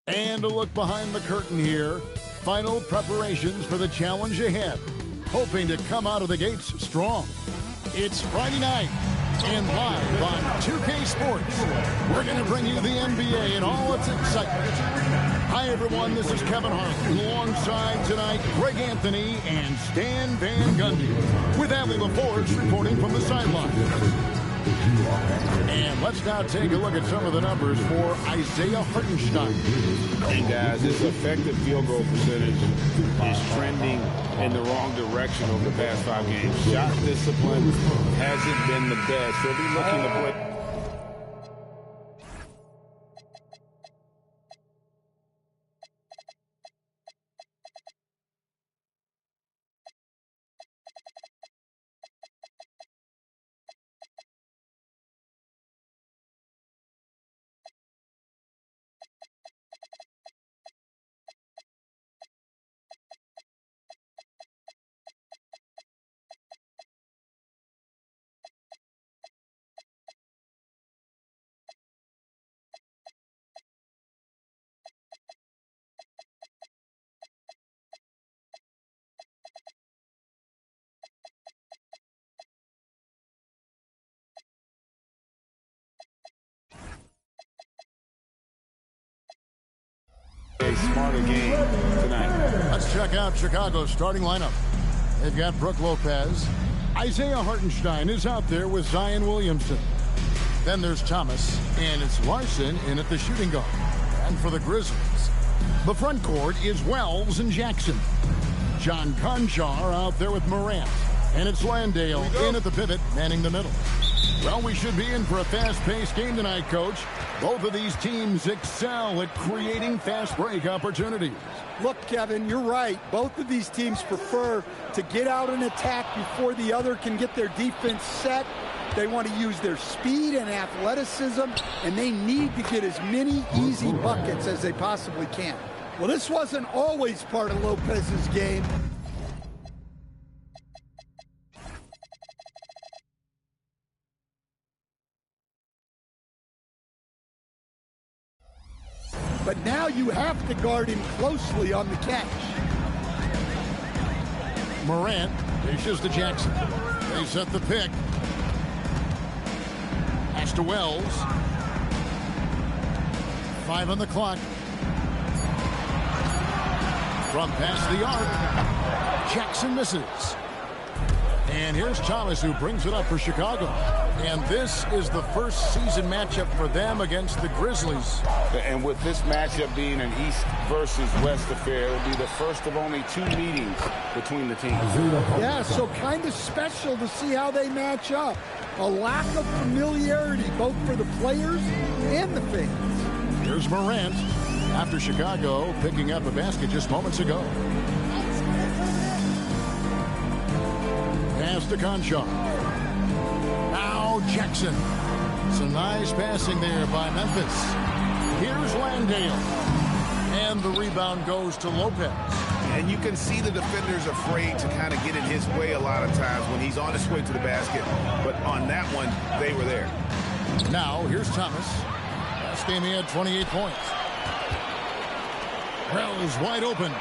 And a look behind the curtain here. Final preparations for the challenge ahead. Hoping to come out of the gates strong. It's Friday night. And live on 2K Sports, we're going to bring you the NBA and all its excitement. Hi, everyone. This is Kevin Harlan. Alongside tonight, Greg Anthony and Stan Van Gundy. With Allie LaForge reporting from the sideline. And let's now take a look at some of the numbers for Isaiah Hartenstein. And guys, his effective field goal percentage is trending in the wrong direction over the past 5 games. Shot discipline hasn't been the best. He'll be looking to put... a smarter game tonight. Let's check out Chicago's starting lineup. They've got Brook Lopez. Isaiah Hartenstein is out there with Zion Williamson. Then there's Thomas, and it's Larson in at the shooting guard. And for the Grizzlies, the front court is Wells and Jackson. John Conchar out there with Morant. And it's Landale in at the pivot, manning the middle. Well, we should be in for a fast-paced game tonight, Coach. Both of these teams excel at creating fast break opportunities. Look, Kevin, you're right. Both of these teams prefer to get out and attack before the other can get their defense set. They want to use their speed and athleticism, and they need to get as many easy buckets as they possibly can. Well, this wasn't always part of Lopez's game. But now you have to guard him closely on the catch. Morant dishes to Jackson. They set the pick. Pass to Wells. 5 on the clock. From past the arc, Jackson misses. And here's Thomas, who brings it up for Chicago. And this is the first season matchup for them against the Grizzlies. And with this matchup being an East versus West affair, it'll be the first of only 2 meetings between the teams. Yeah, so kind of special to see how they match up. A lack of familiarity, both for the players and the fans. Here's Morant, after Chicago picking up a basket just moments ago. Pass to Conchar. Now Jackson. Some nice passing there by Memphis. Here's Landale. And the rebound goes to Lopez. And you can see the defenders afraid to kind of get in his way a lot of times when he's on his way to the basket. But on that one, they were there. Now here's Thomas. Last game he had 28 points. Wells wide open.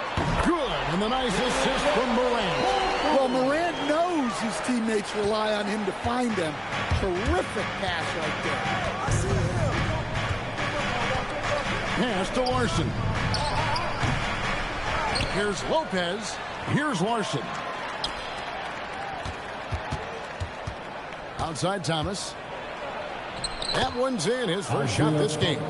Good. And the nice assist from Morant. Well, Morant knows his teammates rely on him to find them. Terrific pass right there. Pass to Larson. Here's Lopez. Here's Larson. Outside Thomas. That one's in, his first shot this game.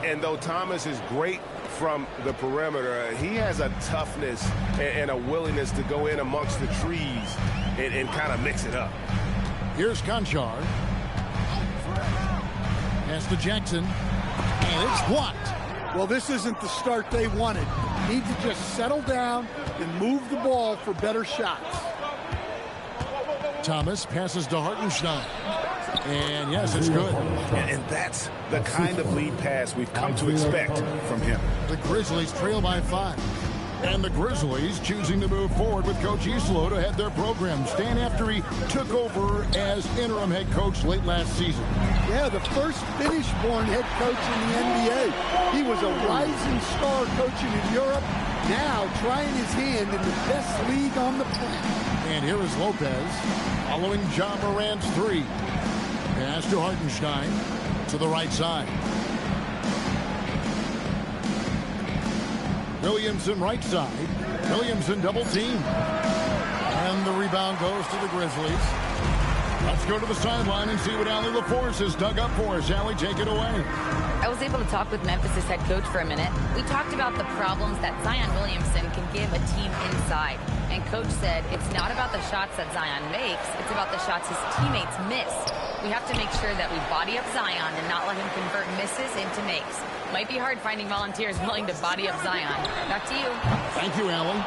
And though Thomas is great from the perimeter, he has a toughness and a willingness to go in amongst the trees and kind of mix it up. Here's Conchar. Pass to Jackson. And it's blocked. Well, this isn't the start they wanted. Need to just settle down and move the ball for better shots. Thomas passes to Hartenstein. And yes, it's good. And that's the kind of lead pass we've come to expect from him. The Grizzlies trail by 5. And the Grizzlies choosing to move forward with Coach Islow to head their program. Stan, after he took over as interim head coach late last season. Yeah, the first Finnish-born head coach in the NBA. He was a rising star coaching in Europe, now trying his hand in the best league on the planet. And here is Lopez following Ja Morant's three. Pass to Hartenstein to the right side. Williamson right side. Williamson double team. And the rebound goes to the Grizzlies. Let's go to the sideline and see what Allie LaForce has dug up for us. Allie, take it away. I was able to talk with Memphis' head coach for a minute. We talked about the problems that Zion Williamson can give a team inside. And coach said it's not about the shots that Zion makes, it's about the shots his teammates miss. We have to make sure that we body up Zion and not let him convert misses into makes. Might be hard finding volunteers willing to body up Zion. Back to you. Thank you, Allie.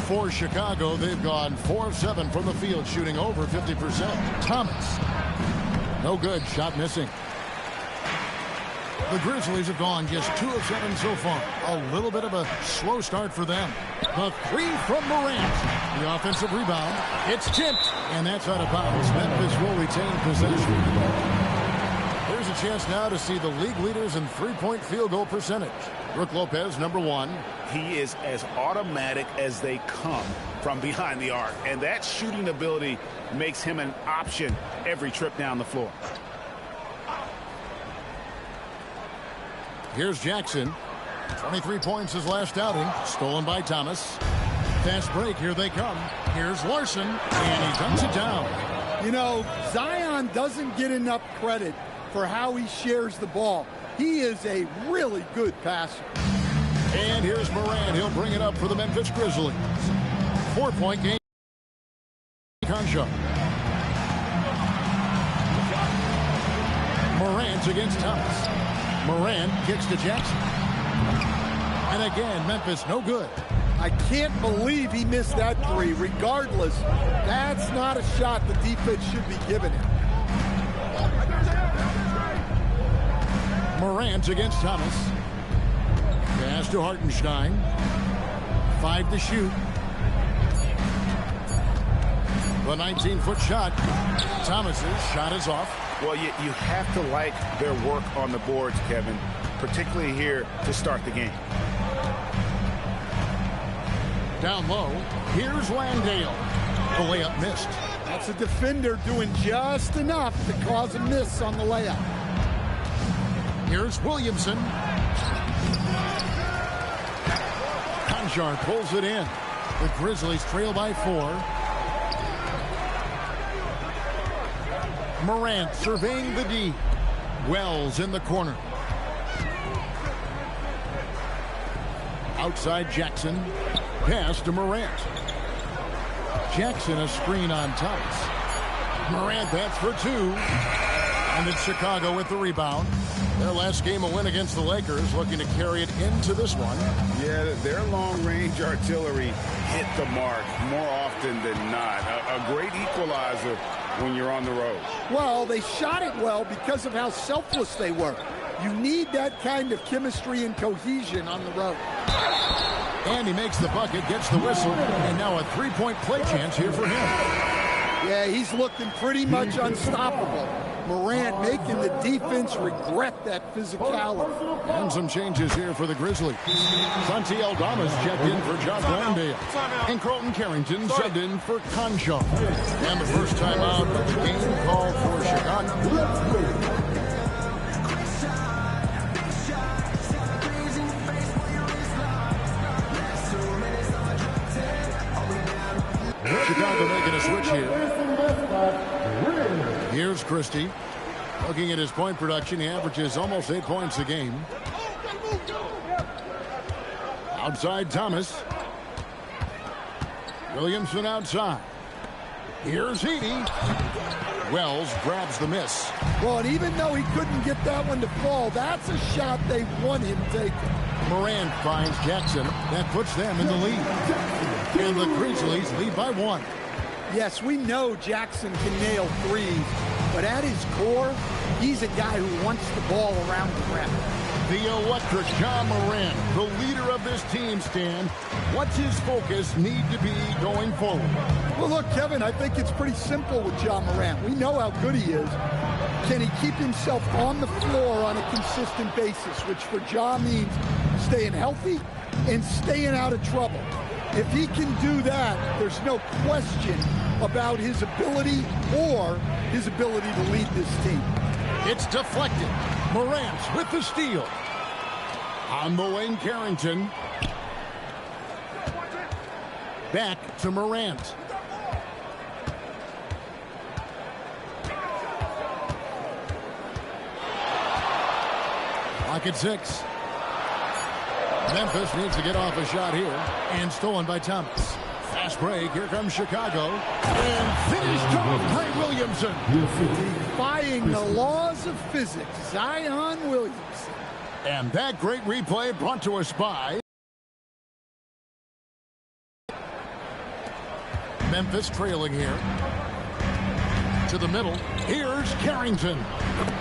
For Chicago, they've gone 4 of 7 from the field, shooting over 50%. Thomas. No good. Shot missing. The Grizzlies have gone just 2 of 7 so far. A little bit of a slow start for them. The three from Morant. The offensive rebound. It's tipped. And that's out of bounds. Memphis will retain possession. There's a chance now to see the league leaders in three-point field goal percentage. Brook Lopez, number 1. He is as automatic as they come from behind the arc. And that shooting ability makes him an option every trip down the floor. Here's Jackson. 23 points his last outing. Stolen by Thomas. Fast break. Here they come. Here's Larson. And he dumps it down. You know, Zion doesn't get enough credit for how he shares the ball. He is a really good passer. And here's Morant. He'll bring it up for the Memphis Grizzlies. 4-point game. Concho. Morant against Thomas. Morant kicks to Jackson. And again, Memphis no good. I can't believe he missed that three. Regardless, that's not a shot the defense should be giving him. Morant against Thomas. Pass to Hartenstein. 5 to shoot. The 19-foot shot. Thomas's shot is off. Well, you have to like their work on the boards, Kevin, particularly here to start the game. Down low, here's Landale. The layup missed. That's a defender doing just enough to cause a miss on the layup. Here's Williamson. Conchar pulls it in. The Grizzlies trail by 4. Morant surveying the D. Wells in the corner. Outside Jackson. Pass to Morant. Jackson a screen on Thomas. Morant bats for 2. And it's Chicago with the rebound. Their last game a win against the Lakers, looking to carry it into this one. Yeah, their long-range artillery hit the mark more often than not. A great equalizer when you're on the road. Well, they shot it well because of how selfless they were. You need that kind of chemistry and cohesion on the road. And he makes the bucket, gets the whistle, and now a three-point play chance here for him. Yeah, he's looking pretty much unstoppable. Morant making the defense regret that physicality. And some changes here for the Grizzlies. Santi Aldamas checked in for Josh Landale. And Carlton Carrington subbed in for Concho. And the first time out of the game called for Chicago. Chicago making a switch here. Here's Christie. Looking at his point production, he averages almost 8 points a game. Outside Thomas. Williamson outside. Here's Heaney. Wells grabs the miss. Well, and even though he couldn't get that one to fall, that's a shot they want him taking. Morant finds Jackson. That puts them in the lead. And the Grizzlies lead by 1. Yes, we know Jackson can nail threes, but at his core, he's a guy who wants the ball around the rim. The electric Ja Morant, the leader of this team, Stan. What's his focus need to be going forward? Well, look, Kevin, I think it's pretty simple with Ja Morant. We know how good he is. Can he keep himself on the floor on a consistent basis, which for Ja means staying healthy and staying out of trouble. If he can do that, there's no question about his ability or his ability to lead this team. It's deflected. Morant with the steal. On the wing, Carrington. Back to Morant. Clock at 6. Memphis needs to get off a shot here. And stolen by Thomas. Fast break. Here comes Chicago. And finished off by Williamson. Defying the laws of physics, Zion Williamson. And that great replay brought to us by Memphis trailing here. To the middle. Here's Carrington.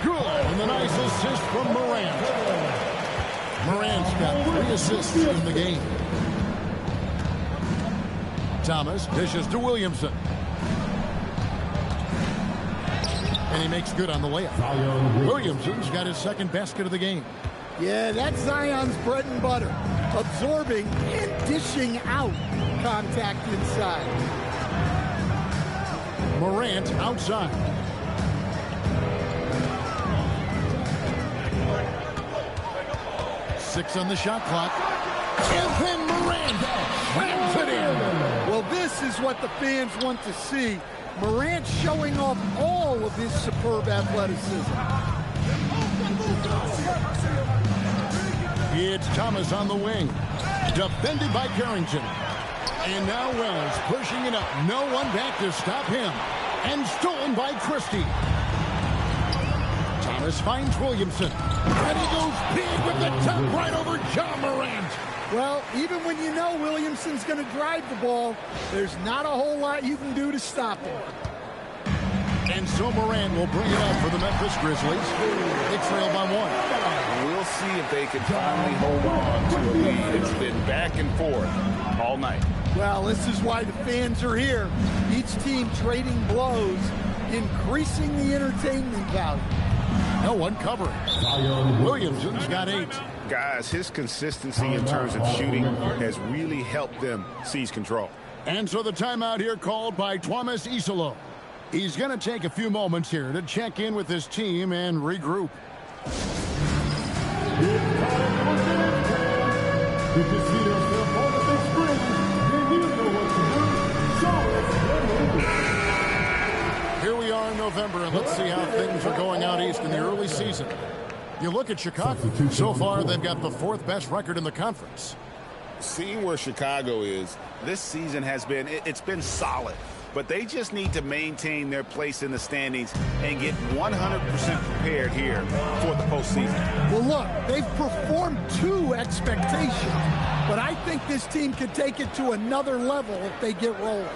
Good. And the nice assist from Morant. Morant's got 3 assists in the game. Thomas dishes to Williamson. And he makes good on the layup. Williamson's got his second basket of the game. Yeah, that's Zion's bread and butter. Absorbing and dishing out contact inside. Morant outside. Six on the shot clock. And then Morant slams it in. Well, this is what the fans want to see. Morant showing off all of his superb athleticism. It's Thomas on the wing. Defended by Carrington. And now Wells pushing it up. No one back to stop him. And stolen by Christie. Thomas finds Williamson. And he goes big with the top right over Ja Morant. Well, even when you know Williamson's going to drive the ball, there's not a whole lot you can do to stop him. And so Morant will bring it up for the Memphis Grizzlies. They trail by 1. We'll see if they can finally hold on to a lead. It's been back and forth all night. Well, this is why the fans are here. Each team trading blows, increasing the entertainment value. No one covering. Williamson's got 8. Guys, his consistency in terms of shooting has really helped them seize control. And so the timeout here called by Thomas Isolo. He's going to take a few moments here to check in with his team and regroup. Here we are in November, and let's see how things are going out east in the early season. You look at Chicago. So far, they've got the 4th best record in the conference. Seeing where Chicago is, this season has been, it's been solid. But they just need to maintain their place in the standings and get 100% prepared here for the postseason. Well, look, they've performed to expectations, but I think this team could take it to another level if they get rolling.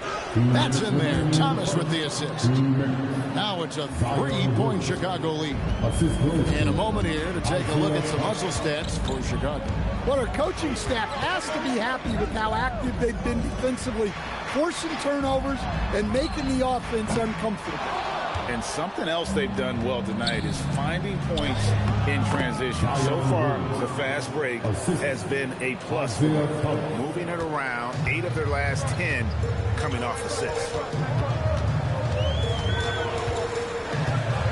That's in there. Thomas with the assist. Now it's a 3-point Chicago lead. In a moment here to take a look at some hustle stats for Chicago. Well, our coaching staff has to be happy with how active they've been defensively, forcing turnovers and making the offense uncomfortable. And something else they've done well tonight is finding points in transition. So far, the fast break has been a plus for them. Moving it around, 8 of their last 10 coming off assists.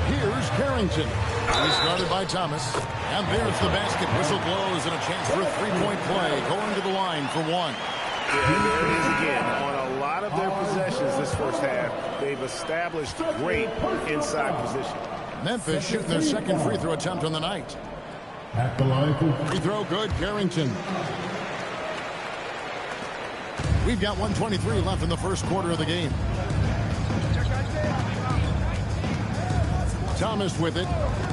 Here's Carrington. He's guarded by Thomas. And there's the basket. Whistle blows and a chance for a 3-point play. Going to the line for 1. Yeah, there it is again. On a lot of their possessions this first half, they've established great inside position. Memphis shooting their second free throw attempt on the night. At the line for free throw good, Carrington. We've got 1:23 left in the first quarter of the game. Thomas with it.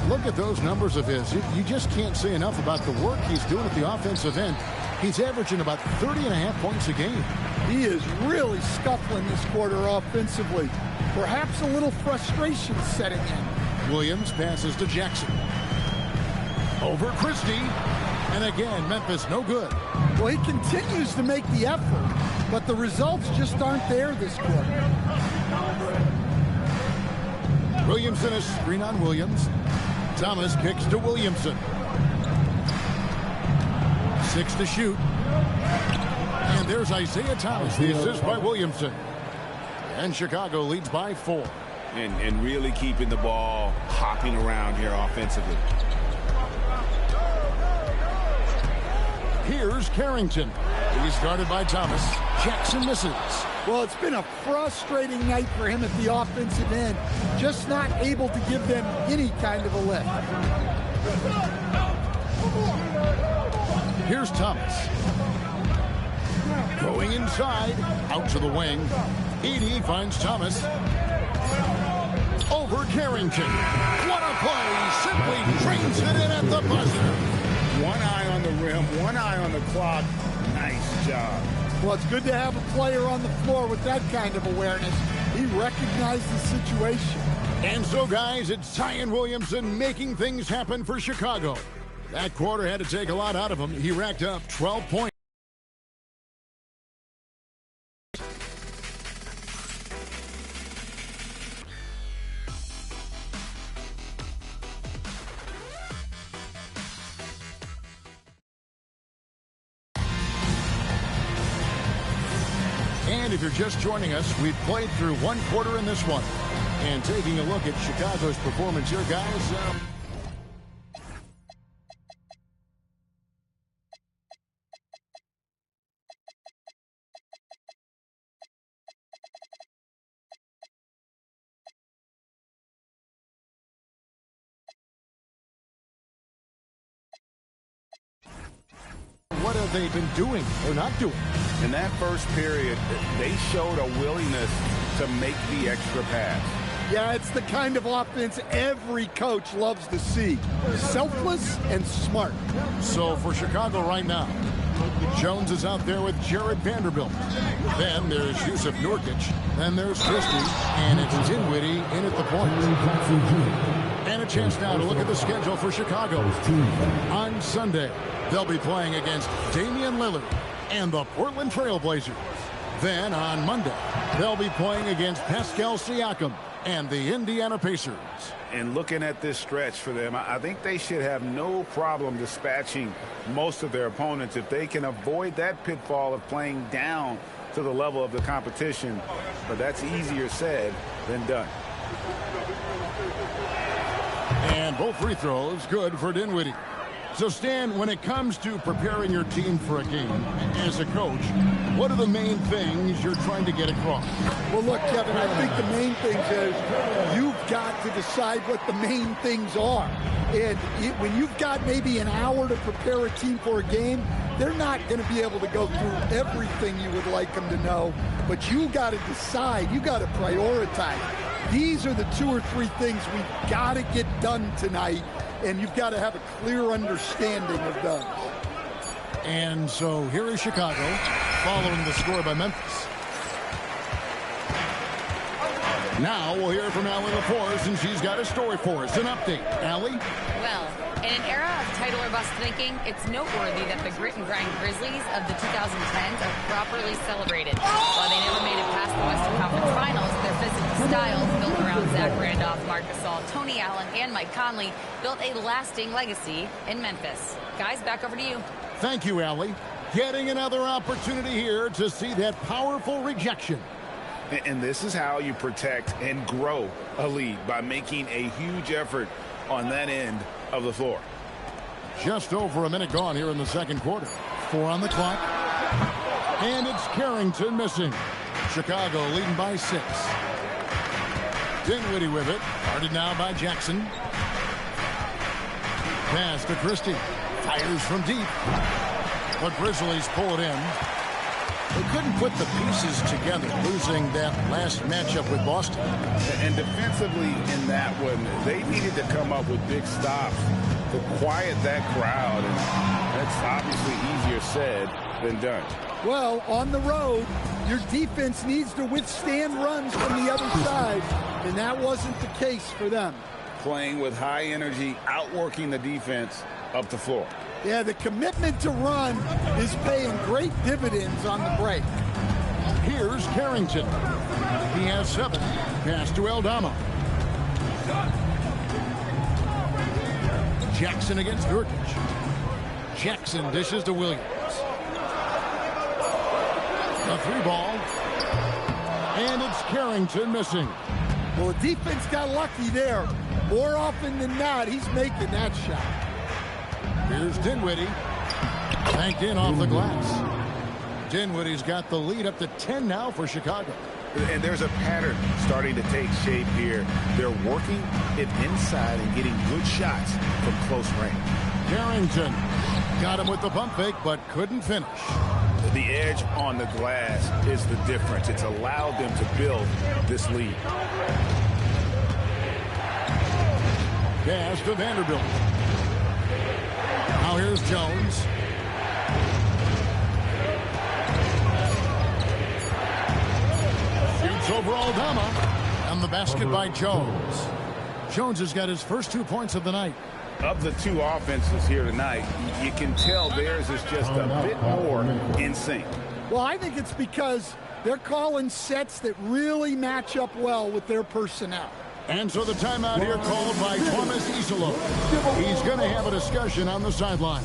Look at those numbers of his. You just can't say enough about the work he's doing at the offensive end. He's averaging about 30.5 points a game. He is really scuffling this quarter offensively. Perhaps a little frustration setting in. Williams passes to Jackson. Over Christie. And again, Memphis no good. Well, he continues to make the effort, but the results just aren't there this quarter. Williamson is screen on Williams. Thomas kicks to Williamson. 6 to shoot. And there's Isaiah Thomas, the assist by Williamson. And Chicago leads by 4. And really keeping the ball hopping around here offensively. Here's Carrington. He's guarded by Thomas. Jackson misses. Well, it's been a frustrating night for him at the offensive end. Just not able to give them any kind of a lift. Here's Thomas. Going inside. Out to the wing. Edey finds Thomas. Over Carrington. What a play. Simply drains it in at the buzzer. One eye on the rim, one eye on the clock. Nice job. Well, it's good to have a player on the floor with that kind of awareness. He recognized the situation. And so, guys, it's Zion Williamson making things happen for Chicago. That quarter had to take a lot out of him. He racked up 12 points. And if you're just joining us, we've played through one quarter in this one. And taking a look at Chicago's performance here, guys. What have they been doing or not doing? In that first period, they showed a willingness to make the extra pass. Yeah, it's the kind of offense every coach loves to see. Selfless and smart. So for Chicago right now, Jones is out there with Jared Vanderbilt. Then there's Yusuf Nurkic. Then there's Christie. And it's Dinwiddie in at the point. And a chance now to look at the schedule for Chicago. On Sunday, they'll be playing against Damian Lillard and the Portland Trail Blazers. Then on Monday, they'll be playing against Pascal Siakam and the Indiana Pacers. And looking at this stretch for them, I think they should have no problem dispatching most of their opponents if they can avoid that pitfall of playing down to the level of the competition. But that's easier said than done. And both free throws good for Dinwiddie. So, Stan, when it comes to preparing your team for a game, as a coach, what are the main things you're trying to get across? Well, look, Kevin, I think the main things is you've got to decide what the main things are. And when you've got maybe an hour to prepare a team for a game, they're not going to be able to go through everything you would like them to know. But you got to decide. You got to prioritize. These are the 2 or 3 things we've got to get done tonight. And you've got to have a clear understanding of those. And so here is Chicago following the score by Memphis. Now we'll hear from Allie LaForce, and she's got a story for us. An update. Allie? Well, in an era of title or bust thinking, it's noteworthy that the grit and grind Grizzlies of the 2010s are properly celebrated. While they never made it past the Western Conference Finals, their physical styles built around Zach Randolph, Marc Gasol, Tony Allen, and Mike Conley built a lasting legacy in Memphis. Guys, back over to you. Thank you, Allie. Getting another opportunity here to see that powerful rejection. And this is how you protect and grow a lead, by making a huge effort on that end of the floor. Just over a minute gone here in the second quarter. 4 on the clock. And it's Carrington missing. Chicago leading by 6. Dinwiddie with it. Guarded now by Jackson. Pass to Christie. Fires from deep. The Grizzlies pull it in. They couldn't put the pieces together, losing that last matchup with Boston. And defensively in that one, they needed to come up with big stops to quiet that crowd. And that's obviously easier said than done. Well, on the road, your defense needs to withstand runs from the other side, and that wasn't the case for them. Playing with high energy, outworking the defense, up the floor. Yeah, the commitment to run is paying great dividends on the break. Here's Carrington. He has 7. Pass to Aldama. Jackson against Nurkic. Jackson dishes to Williams. A 3 ball. And it's Carrington missing. Well, the defense got lucky there. More often than not, he's making that shot. Here's Dinwiddie. Banked in off the glass. Dinwiddie's got the lead up to 10 now for Chicago. And there's a pattern starting to take shape here. They're working it inside and getting good shots from close range. Carrington got him with the pump fake, but couldn't finish. The edge on the glass is the difference. It's allowed them to build this lead. Pass to Vanderbilt. Now here's Jones. Shoots over Aldama. And the basket by Jones. Jones has got his first 2 points of the night. Of the 2 offenses here tonight, you can tell theirs is just a bit more in sync. Well, I think it's because they're calling sets that really match up well with their personnel. And so the timeout here called by Thomas Isolo. He's going to have a discussion on the sideline.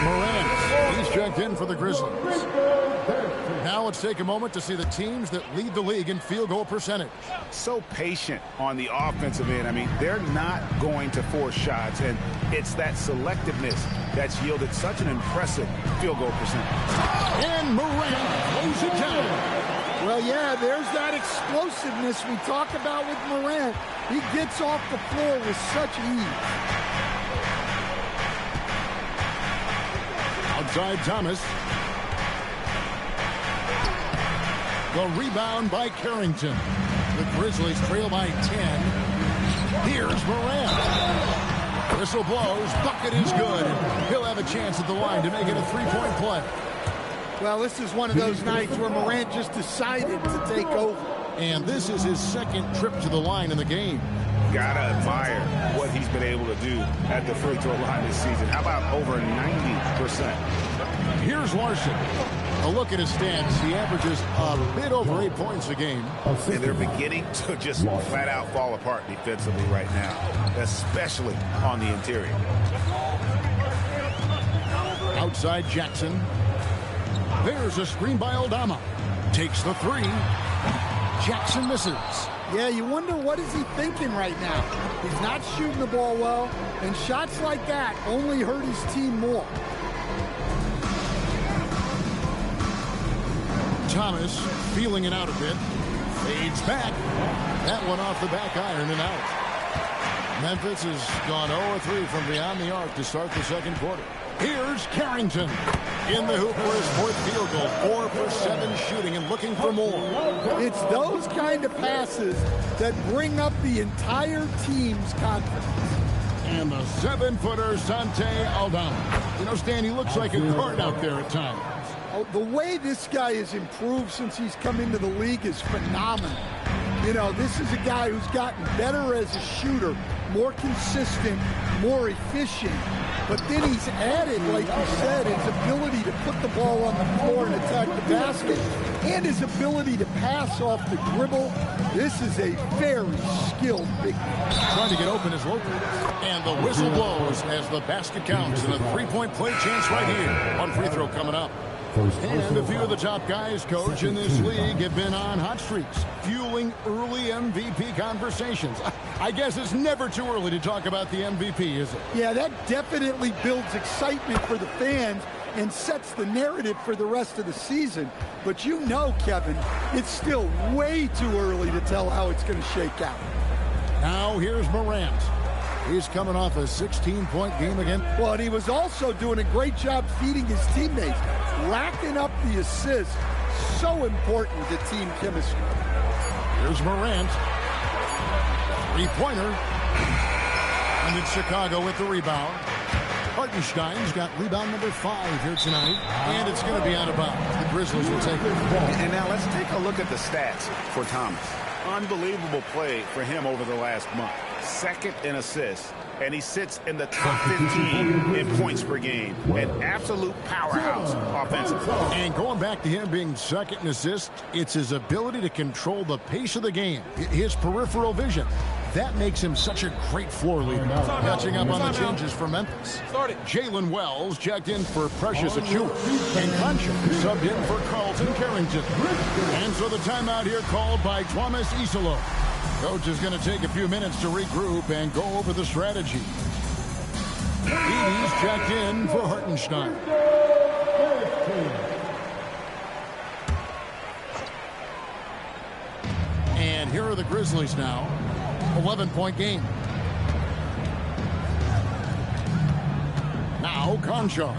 Morant, he's checked in for the Grizzlies. Now let's take a moment to see the teams that lead the league in field goal percentage. So patient on the offensive end. I mean, they're not going to force shots, and it's that selectiveness that's yielded such an impressive field goal percentage. And Morant throws it down. Well, yeah, there's that explosiveness we talk about with Morant. He gets off the floor with such ease. Outside Thomas. The rebound by Carrington. The Grizzlies trail by 10. Here's Morant. Whistle blows. Bucket is good. He'll have a chance at the line to make it a 3-point play. Well, this is one of those nights where Morant just decided to take over. And this is his second trip to the line in the game. Gotta admire what he's been able to do at the free throw line this season. How about over 90%? Here's Larson. A look at his stats. He averages a bit over 8 points a game. And they're beginning to just flat out fall apart defensively right now, especially on the interior. Outside Jackson. There's a screen by Aldama. Takes the 3. Jackson misses. Yeah, you wonder what is he thinking right now. He's not shooting the ball well, and shots like that only hurt his team more. Thomas feeling it out a bit. Fades back. That one off the back iron and out. Memphis has gone 0-3 from beyond the arc to start the second quarter. Here's Carrington. In the hoop for his 4th field goal. 4 for 7 shooting and looking for more. It's those kind of passes that bring up the entire team's confidence. And the 7-footer, Santé Aldama. You know, Stan, he looks like a guard out there at times. Oh, the way this guy has improved since he's come into the league is phenomenal. You know, this is a guy who's gotten better as a shooter, more consistent, more efficient. But then he's added, like you said, his ability to put the ball on the floor and attack the basket, and his ability to pass off the dribble. This is a very skilled big man. Trying to get open is Lopez. And the whistle blows as the basket counts, and a 3-point play chance right here. One free throw coming up. And a few of the top guys, Coach, in this league have been on hot streaks, fueling early MVP conversations. I guess it's never too early to talk about the MVP, is it? Yeah, that definitely builds excitement for the fans and sets the narrative for the rest of the season. But you know, Kevin, it's still way too early to tell how it's going to shake out. Now here's Morant. He's coming off a 16-point game again. Well, and he was also doing a great job feeding his teammates, racking up the assists. So important to team chemistry. Here's Morant. 3-pointer. And it's Chicago with the rebound. Hartenstein's got rebound number 5 here tonight, and it's going to be out of bounds. The Grizzlies will take it. And now let's take a look at the stats for Thomas. Unbelievable play for him over the last month. 2nd in assists, and he sits in the top 15 in points per game. An absolute powerhouse offensively. And going back to him being 2nd in assists, it's his ability to control the pace of the game, his peripheral vision. That makes him such a great floor leader. Catching up on the changes for Memphis. Jalen Wells checked in for Precious Achiuwa. And Concha subbed in for Carlton Carrington. And so the timeout here called by Thomas Isolo. Coach is going to take a few minutes to regroup and go over the strategy. Edie's checked in for Hartenstein. And here are the Grizzlies now. 11-point game. Now Concha.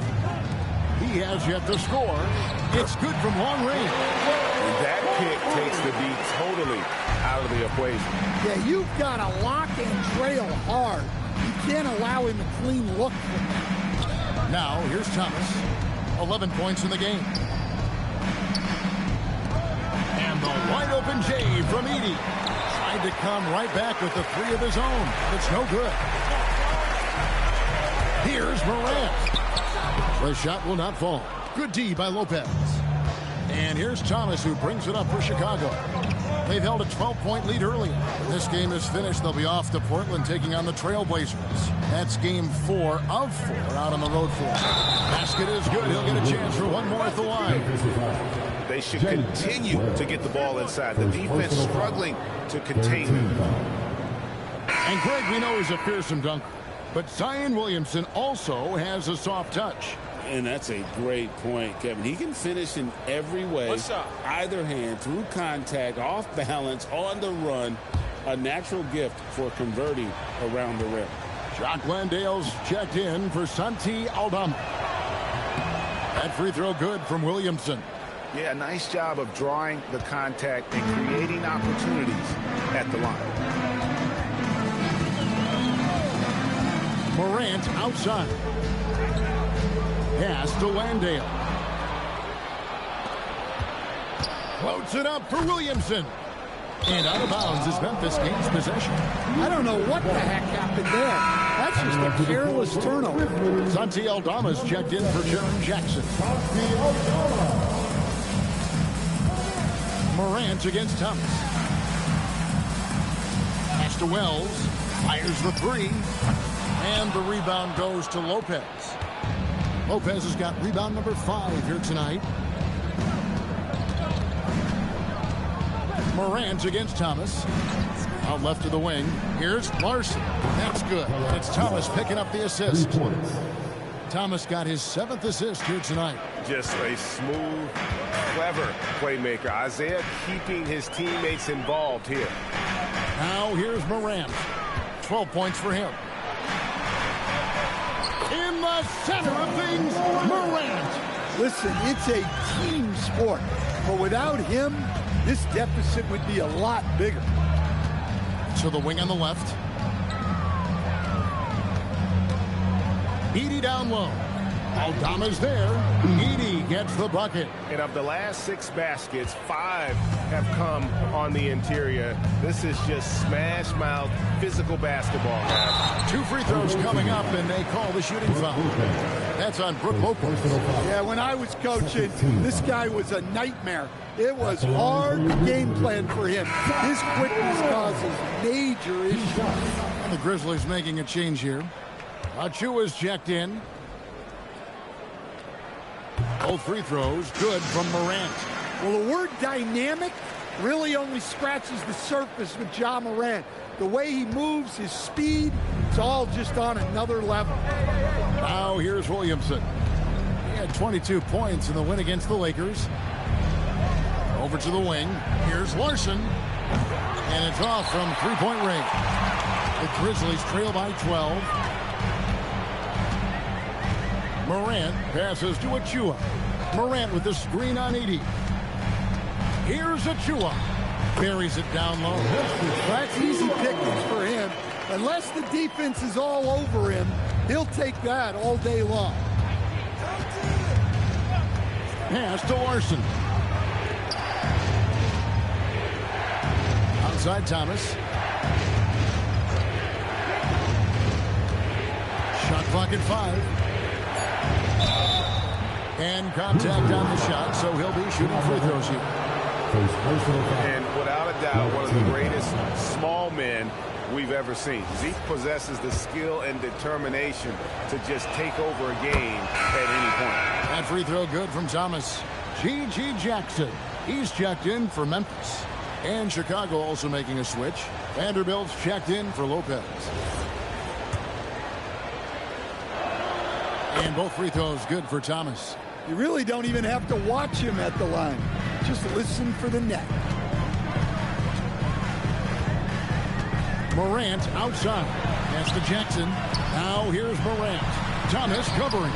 He has yet to score. It's good from long range. And that kick takes the D totally out of the equation. Yeah, you've got to lock and trail hard. You can't allow him a clean look. Now here's Thomas. 11 points in the game. And the wide open J from Edie. Tried to come right back with the 3 of his own. It's no good. Here's Morant. The shot will not fall. Good D by Lopez. And here's Thomas, who brings it up for Chicago. They've held a 12-point lead earlier. When this game is finished, they'll be off to Portland taking on the Trailblazers. That's game 4 of 4 out on the road for him. Basket is good. He'll get a chance for one more at the line. They should continue to get the ball inside. The defense struggling to contain him. And Greg, we know he's a fearsome dunker, but Zion Williamson also has a soft touch. And that's a great point, Kevin. He can finish in every way. Either hand, through contact, off balance, on the run. A natural gift for converting around the rim. Jock Landale's checked in for Santi Aldama. That free throw good from Williamson. Yeah, nice job of drawing the contact and creating opportunities at the line. Morant outside. Pass to Landale. Floats it up for Williamson. And out of bounds as Memphis gains possession. I don't know what the heck happened there. That's just a careless turnover. Santi Aldama's checked in for Jaren Jackson. Morant against Thomas. Pass to Wells. Fires the 3. And the rebound goes to Lopez. Lopez has got rebound number 5 here tonight. Morant against Thomas. Out left to the wing. Here's Larson. That's good. It's Thomas picking up the assist. Thomas got his 7th assist here tonight. Just a smooth, clever playmaker. Isaiah keeping his teammates involved here. Now here's Morant. 12 points for him. In the center of things, Morant. Listen, it's a team sport, but without him, this deficit would be a lot bigger. To the wing on the left. Edie down low. Aldama's there. Edie gets the bucket. And of the last 6 baskets, 5 have come on the interior. This is just smash-mouth physical basketball now. 2 free throws coming up, and they call the shooting foul. That's on Brook Lopez. Yeah, when I was coaching, this guy was a nightmare. It was hard game plan for him. His quickness causes major issues. And the Grizzlies making a change here. Achiuwa's checked in. Both free throws good from Morant. Well, the word dynamic really only scratches the surface with Ja Morant. The way he moves, his speed, it's all just on another level. Now here's Williamson. He had 22 points in the win against the Lakers. Over to the wing. Here's Larson. And it's off from three-point range. The Grizzlies trail by 12. Morant passes to Achiuwa. Morant with the screen on Edie. Here's Achiuwa. Buries it down low. That's easy pickings for him. Unless the defense is all over him, He'll take that all day long. Pass to Larson. Outside Thomas. Shot clock at 5. And contact on the shot, so he'll be shooting free throws here. And without a doubt, one of the greatest small men we've ever seen. Zeke possesses the skill and determination to just take over a game at any point. That free throw good from Thomas. G.G. Jackson. He's checked in for Memphis. And Chicago also making a switch. Vanderbilt's checked in for Lopez. And both free throws good for Thomas. You really don't even have to watch him at the line. Just listen for the net. Morant outside. Pass to Jackson. Now here's Morant. Thomas covering.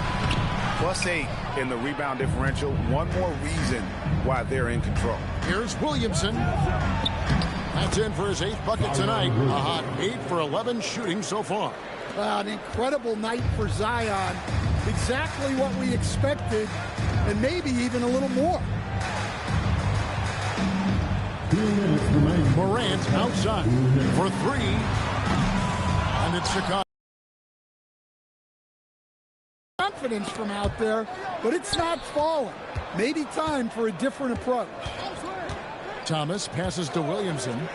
+8 in the rebound differential. One more reason why they're in control. Here's Williamson. That's in for his 8th bucket tonight. A hot 8 for 11 shooting so far. An incredible night for Zion. Exactly what we expected, and maybe even a little more. Morant outside for 3. And it's Chicago. Confidence from out there, but it's not falling. Maybe time for a different approach. Thomas passes to Williamson.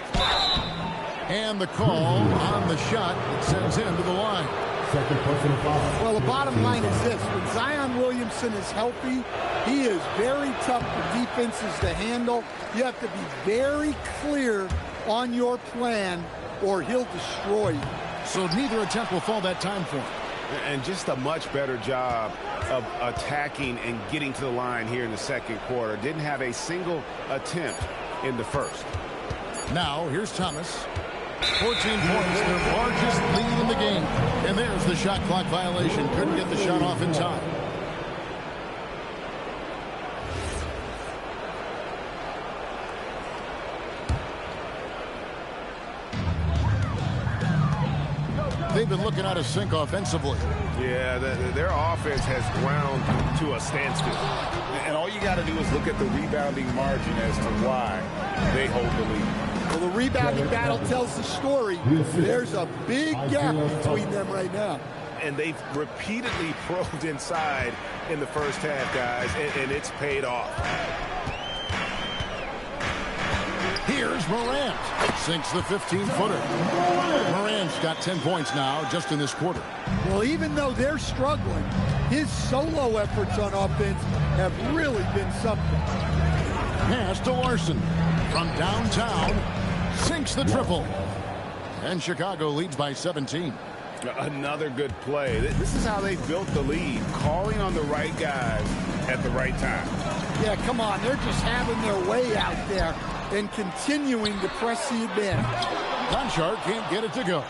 And the call on the shot that sends him to the line. Well, the bottom line is this. When Zion Williamson is healthy, he is very tough for defenses to handle. You have to be very clear on your plan or he'll destroy you. So neither attempt will fall that time for him. And just a much better job of attacking and getting to the line here in the second quarter. Didn't have a single attempt in the first. Now, here's Thomas. 14 points, their largest lead in the game. And there's the shot clock violation. Couldn't get the shot off in time. They've been looking out of sync offensively. Yeah, their offense has ground to a standstill. And all you got to do is look at the rebounding margin as to why they hold the lead. Well, the rebounding battle tells the story. There's a big gap between them right now. And they've repeatedly probed inside in the first half, guys, and it's paid off. Here's Morant. Sinks the 15-footer. Morant's got 10 points now just in this quarter. Well, even though they're struggling, his solo efforts on offense have really been something. Pass to Larson. From downtown, sinks the triple. And Chicago leads by 17. Another good play. This is how they built the lead, calling on the right guys at the right time. Yeah, come on. They're just having their way out there and continuing to press the advantage. Conchar can't get it to go.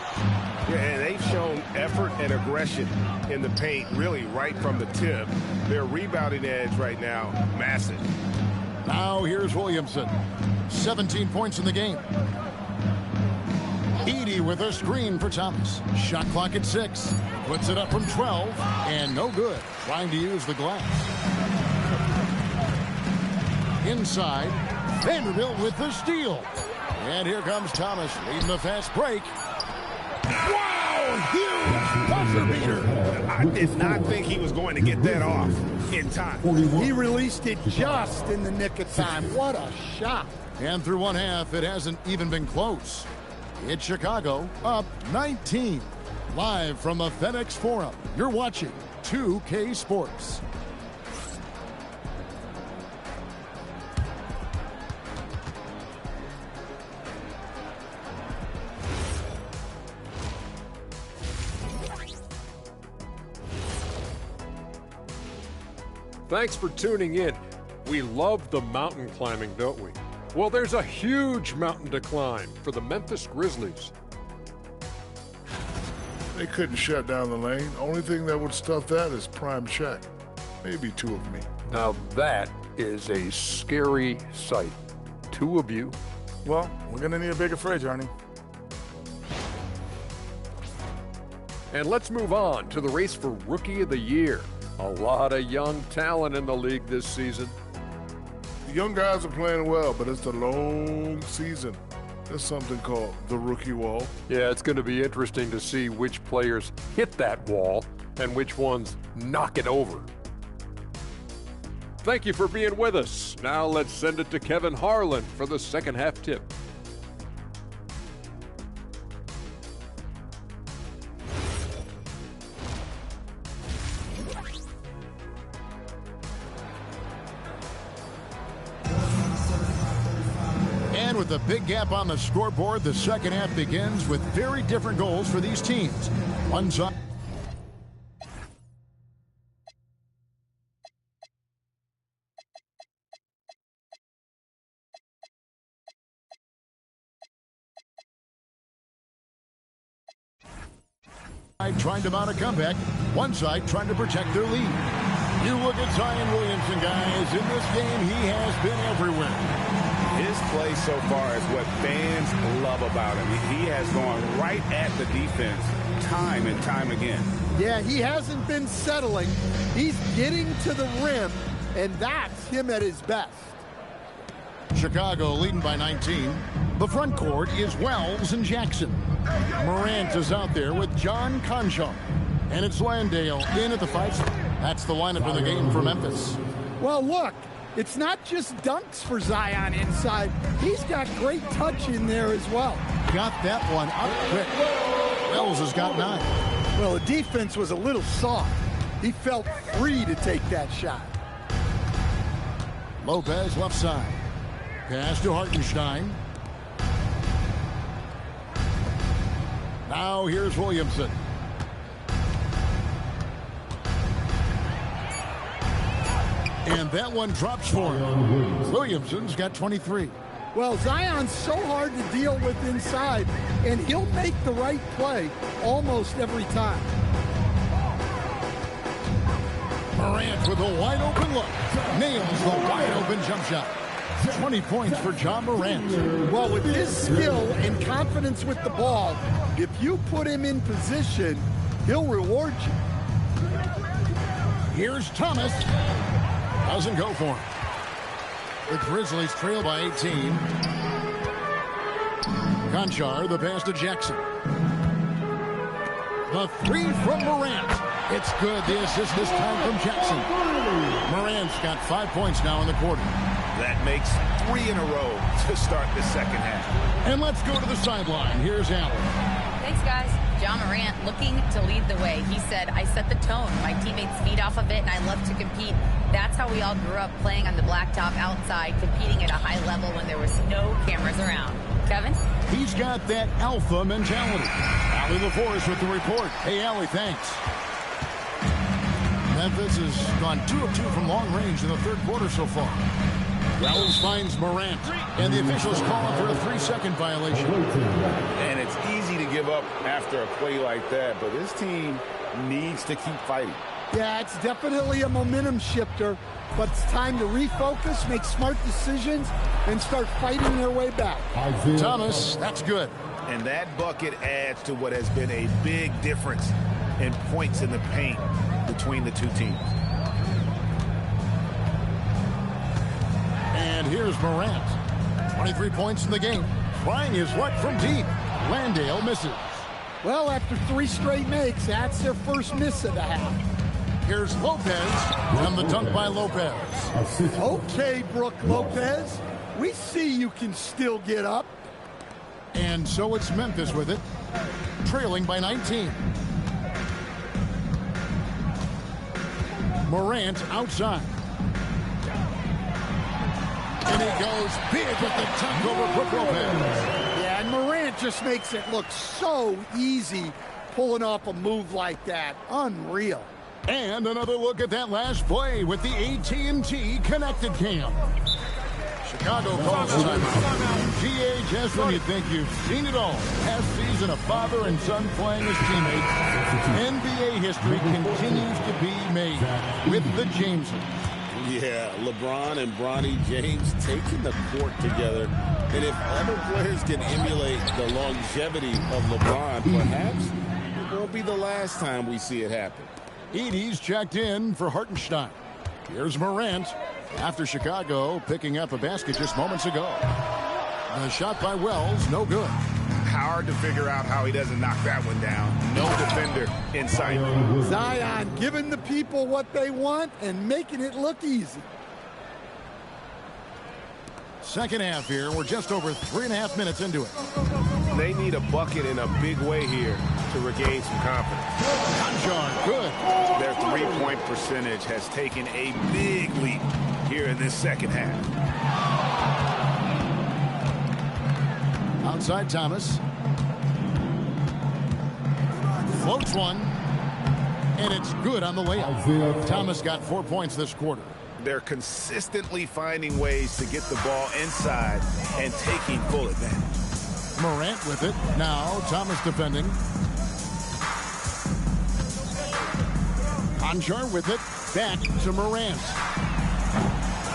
Yeah, and they've shown effort and aggression in the paint, really right from the tip. Their rebounding edge right now, massive. Now here's Williamson. 17 points in the game. Edey with a screen for Thomas. Shot clock at 6. Puts it up from 12. And no good. Trying to use the glass. Inside. Vanderbilt with the steal. And here comes Thomas leading the fast break. Wow! Huge buzzer beater. I did not think he was going to get that off in time. He released it just in the nick of time. What a shot. And through one half, it hasn't even been close. It's Chicago up 19. Live from the FedEx Forum, you're watching 2K Sports. Thanks for tuning in. We love the mountain climbing, don't we? Well, there's a huge mountain to climb for the Memphis Grizzlies. They couldn't shut down the lane. Only thing that would stuff that is prime check. Maybe 2 of me. Now that is a scary sight. 2 of you. Well, we're gonna need a bigger fridge, Arnie. And let's move on to the race for Rookie of the Year. A lot of young talent in the league this season. The young guys are playing well, but it's a long season. There's something called the rookie wall. Yeah, it's going to be interesting to see which players hit that wall and which ones knock it over. Thank you for being with us. Now let's send it to Kevin Harlan for the second half tip. And with a big gap on the scoreboard, the second half begins with very different goals for these teams. One side. Trying to mount a comeback. One side trying to protect their lead. You look at Zion Williamson, guys. In this game, he has been everywhere. His play so far is what fans love about him. He has gone right at the defense time and time again. Yeah, he hasn't been settling. He's getting to the rim, and that's him at his best. Chicago leading by 19. The front court is Wells and Jackson. Morant is out there with John Conchar. And it's Landale in at the 5 spot. That's the lineup in the game for Memphis. Well, look, it's not just dunks for Zion inside. He's got great touch in there as well. Got that one up quick. Wells has got 9. Well, the defense was a little soft. He felt free to take that shot. Lopez left side. Pass to Hartenstein. Now here's Williamson. And that one drops for him. Williamson's got 23. Well, Zion's so hard to deal with inside, and he'll make the right play almost every time. Morant with a wide open look. Nails the wide open jump shot. 20 points for Ja Morant. Well, with his skill and confidence with the ball, if you put him in position, he'll reward you. Here's Thomas. Doesn't go for him. The Grizzlies trail by 18. Conchar, the pass to Jackson. The 3 from Morant. It's good. The assist this time from Jackson. Morant's got 5 points now in the quarter. That makes 3 in a row to start the second half. And let's go to the sideline. Here's Allen. Thanks, guys. Ja Morant looking to lead the way. He said, I set the tone. My teammates feed off of it, and I love to compete. That's how we all grew up, playing on the blacktop outside, competing at a high level when there was no cameras around. Kevin? He's got that alpha mentality. Allie LaForce with the report. Hey, Allie, thanks. Memphis has gone 2 of 2 from long range in the third quarter so far. Wells finds Morant, and the officials call him for a 3-second violation. And it's easy to give up after a play like that, but this team needs to keep fighting. Yeah, it's definitely a momentum shifter, but it's time to refocus, make smart decisions, and start fighting their way back. Thomas, that's good. And that bucket adds to what has been a big difference in points in the paint between the two teams. And here's Morant. 23 points in the game. Trying his luck from deep. Landale misses. Well, after 3 straight makes, that's their first miss of the half. Here's Lopez, and the dunk by Lopez. Okay, Brook Lopez. We see you can still get up. And so it's Memphis with it, trailing by 19. Morant outside. And he goes big with the dunk over Brook Lopez. Yeah, and Morant just makes it look so easy pulling off a move like that. Unreal. And another look at that last play with the AT&T connected cam. Chicago calls timeout. GH, when you think you've seen it all. Past season, a father and son playing as teammates. NBA history continues to be made with the Jameses. Yeah, LeBron and Bronny James taking the court together. And if other players can emulate the longevity of LeBron, perhaps won't be the last time we see it happen. Edey's checked in for Hartenstein. Here's Morant after Chicago picking up a basket just moments ago. The shot by Wells, no good. Hard to figure out how he doesn't knock that one down. No defender in sight. Zion giving the people what they want and making it look easy. Second half here. We're just over 3.5 minutes into it. They need a bucket in a big way here to regain some confidence. Conchar, good. Their three-point percentage has taken a big leap here in this second half. Outside Thomas. Floats one. And it's good on the layup. Thomas got 4 points this quarter. They're consistently finding ways to get the ball inside and taking full advantage. Morant with it. Now Thomas defending. Conchar with it. Back to Morant.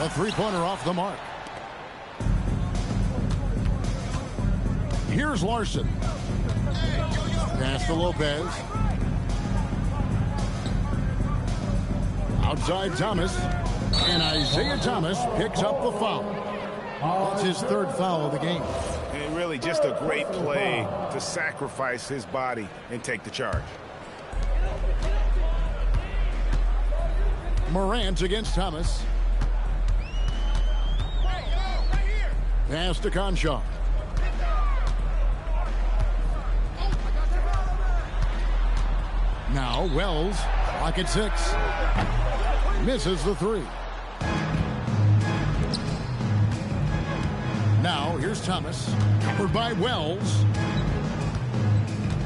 A three-pointer off the mark. Here's Larson. Pass to Lopez. Outside Thomas. And Isaiah Thomas picks up the foul. That's his third foul of the game. And really just a great play to sacrifice his body and take the charge. Morant against Thomas. Pass to Conchar. Now Wells, pocket 6. Misses the 3. Now here's Thomas, covered by Wells.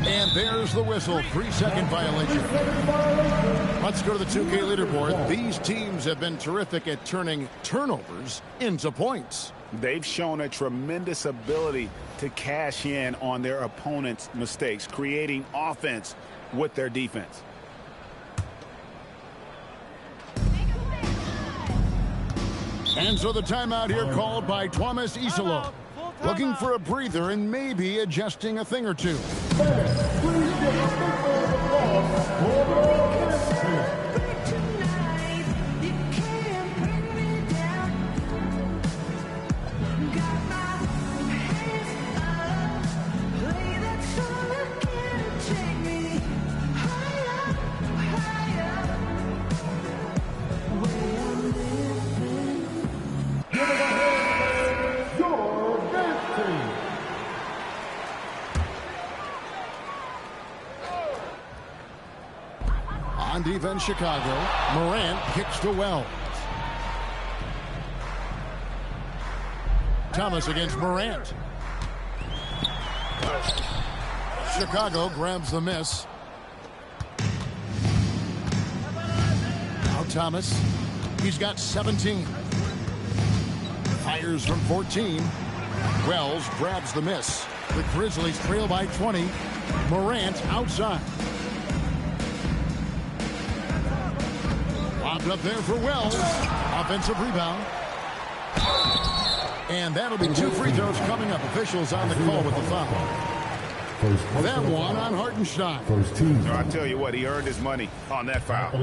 And there's the whistle, 3-second violation. Let's go to the 2K leaderboard. These teams have been terrific at turning turnovers into points. They've shown a tremendous ability to cash in on their opponent's mistakes, creating offense with their defense. And so the timeout here called by Thomas Isolo. Looking for a breather and maybe adjusting a thing or two. On defense, Chicago. Morant kicks to Wells. Thomas against Morant. Chicago grabs the miss. Now Thomas. He's got 17. Fires from 14. Wells grabs the miss. The Grizzlies trail by 20. Morant outside. Lobbed up there for Wells. Offensive rebound. And that'll be 2 free throws coming up. Officials on the call with the foul. That one on Hartenstein. So I tell you what, he earned his money on that foul.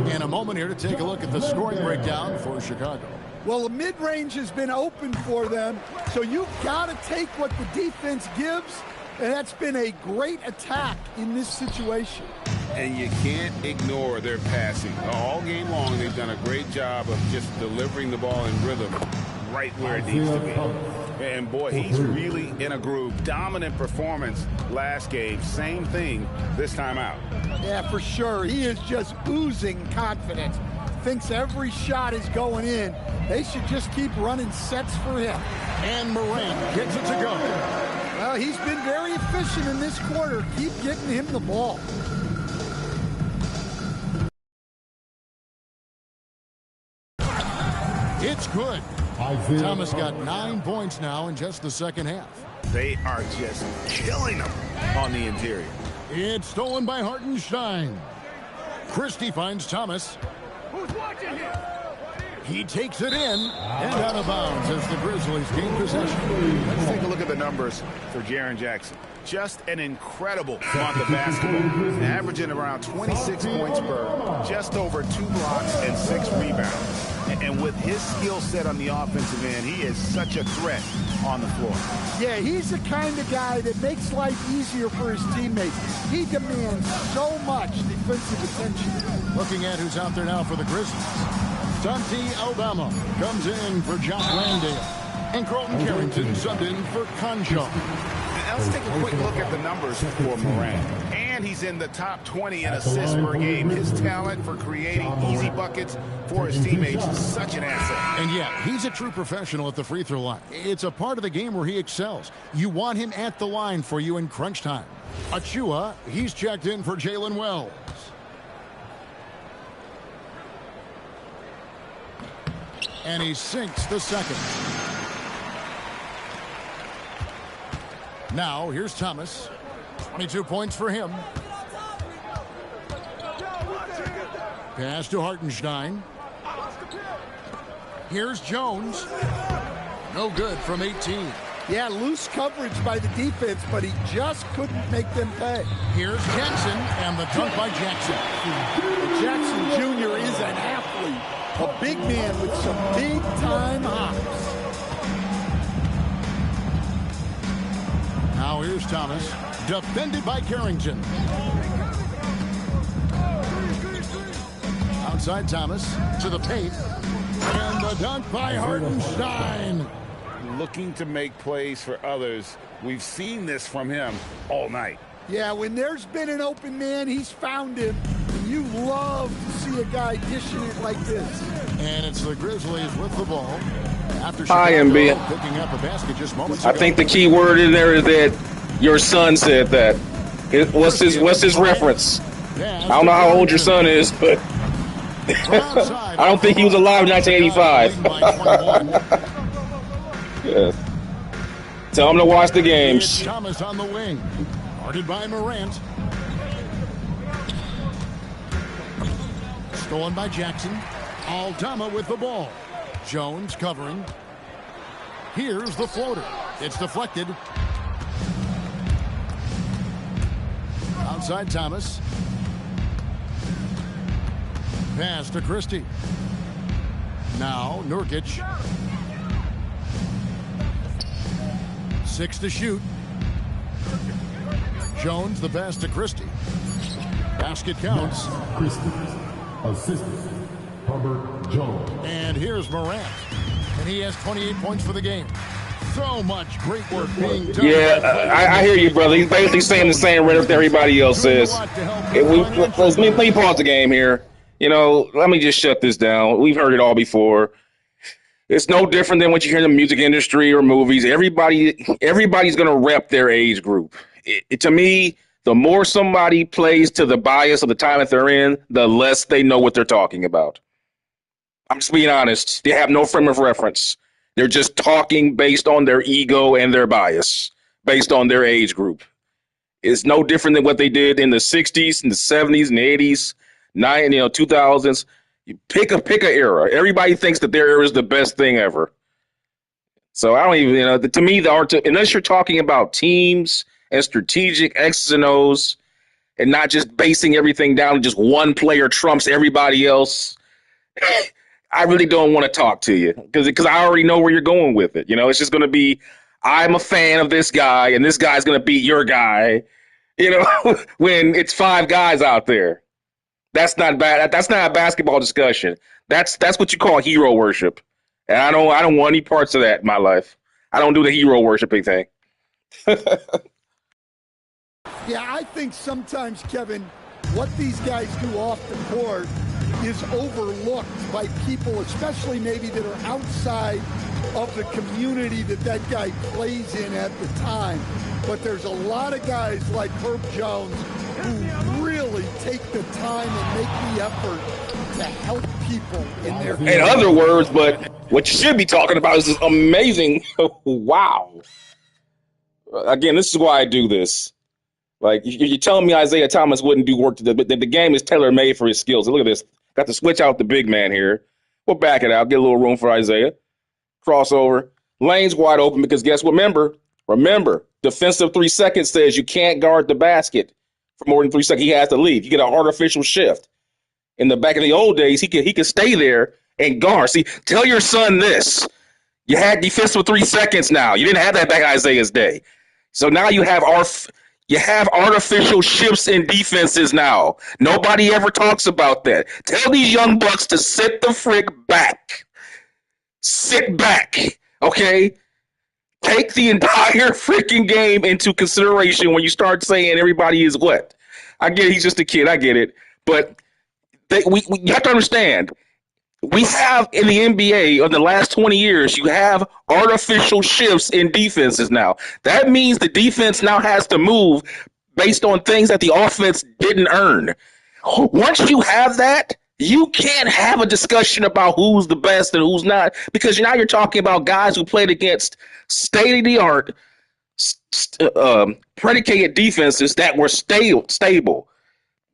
And a moment here to take a look at the scoring breakdown for Chicago. Well, the mid-range has been open for them, so you've got to take what the defense gives, and that's been a great attack in this situation. And you can't ignore their passing. All game long, they've done a great job of just delivering the ball in rhythm right where it needs to be. And boy, he's really in a groove. Dominant performance last game. Same thing this time out. Yeah, for sure. He is just oozing confidence. Thinks every shot is going in. They should just keep running sets for him. And Morant gets it to go. Well, he's been very efficient in this quarter. Keep getting him the ball. It's good. Thomas got 9 points now in just the second half. They are just killing them on the interior. It's stolen by Hartenstein. Christie finds Thomas. Who's watching here? He takes it in and out of bounds as the Grizzlies gain possession. Let's take a look at the numbers for Jaren Jackson. Just an incredible month of basketball, averaging around 26 points per, just over 2 blocks and 6 rebounds. And with his skill set on the offensive end, he is such a threat on the floor. Yeah, he's the kind of guy that makes life easier for his teammates. He demands so much defensive attention. Looking at who's out there now for the Grizzlies. Dante Aldama comes in for Jock Landale. And Carlton Carrington subbed in for Conjo. Now let's take a quick look at the numbers for Morant. And he's in the top 20 in assists per game. His talent for creating easy buckets for his teammates is such an asset. And yeah, he's a true professional at the free throw line. It's a part of the game where he excels. You want him at the line for you in crunch time. Achua, he's checked in for Jalen Wells. And he sinks the second. Now, here's Thomas. 22 points for him. Pass to Hartenstein. Here's Jones. No good from 18. Yeah, loose coverage by the defense, but he just couldn't make them pay. Here's Jackson, and the dunk by Jackson. Jackson Jr. is an athlete, a big man with some big-time hops. Now here's Thomas, defended by Carrington. Outside Thomas to the paint, and the dunk by Hartenstein. Looking to make plays for others. We've seen this from him all night. Yeah, when there's been an open man, he's found him. And you love to see a guy dishing it like this. And it's the Grizzlies with the ball. After Hi, MB. picking up a basket just moments I ago. think the key word in there is that your son said that. What's his reference? I don't know how old your son is, but I don't think he was alive in 1985. Yeah. Tell him to watch the games. It's Thomas on the wing. Guarded by Morant. Stolen by Jackson. Aldama with the ball. Jones covering. Here's the floater. It's deflected. Outside Thomas. Pass to Christie. Now Nurkic. 6 to shoot. Jones the pass to Christie. Basket counts. Christie. Assistant. Hubbard Jones. And here's Morant. And he has 28 points for the game. So much great work being done. Yeah, I hear you, brother. He's basically saying the same rhetoric everybody else says. Let me pause the game here. Let me just shut this down. We've heard it all before. It's no different than what you hear in the music industry or movies. Everybody's going to rep their age group. To me, the more somebody plays to the bias of the time that they're in, the less they know what they're talking about. I'm just being honest. They have no frame of reference. They're just talking based on their ego and their bias, based on their age group. It's no different than what they did in the 60s, and the 70s, and the 80s, 2000s. You pick a era. Everybody thinks that their era is the best thing ever. So I don't even, to me, unless you're talking about teams and strategic X's and O's and not just basing everything down to just one player trumps everybody else, I really don't want to talk to you because I already know where you're going with it. It's just going to be, I'm a fan of this guy and this guy's going to beat your guy, when it's 5 guys out there. That's not bad. That's not a basketball discussion. That's what you call hero worship. And I don't want any parts of that in my life. I don't do the hero worshiping thing. Yeah, I think sometimes, Kevin, what these guys do off the court is overlooked by people, especially maybe that are outside of the community that guy plays in at the time. But there's a lot of guys like Herb Jones who really take the time and make the effort to help people in their game. In other words, but what you should be talking about is this amazing, wow. Again, this is why I do this. Like, you're telling me Isaiah Thomas wouldn't do work today, but the game is tailor-made for his skills. Look at this. Got to switch out the big man here. We'll back it out, get a little room for Isaiah. Crossover. Lane's wide open because guess what? Remember, defensive 3 seconds says you can't guard the basket for more than 3 seconds. He has to leave. You get an artificial shift. In the back of the old days, he could stay there and guard. See, tell your son this. You had defense for 3 seconds now. You didn't have that back in Isaiah's day. So now you have artificial shifts in defenses now. Nobody ever talks about that. Tell these young bucks to sit the frick back. Sit back, okay? Take the entire freaking game into consideration when you start saying everybody is what? I get it, he's just a kid. I get it. But we have to understand, we have in the NBA in the last 20 years, you have artificial shifts in defenses now. That means the defense now has to move based on things that the offense didn't earn. Once you have that, you can't have a discussion about who's the best and who's not, because now you're talking about guys who played against state-of-the-art predicated defenses that were stable.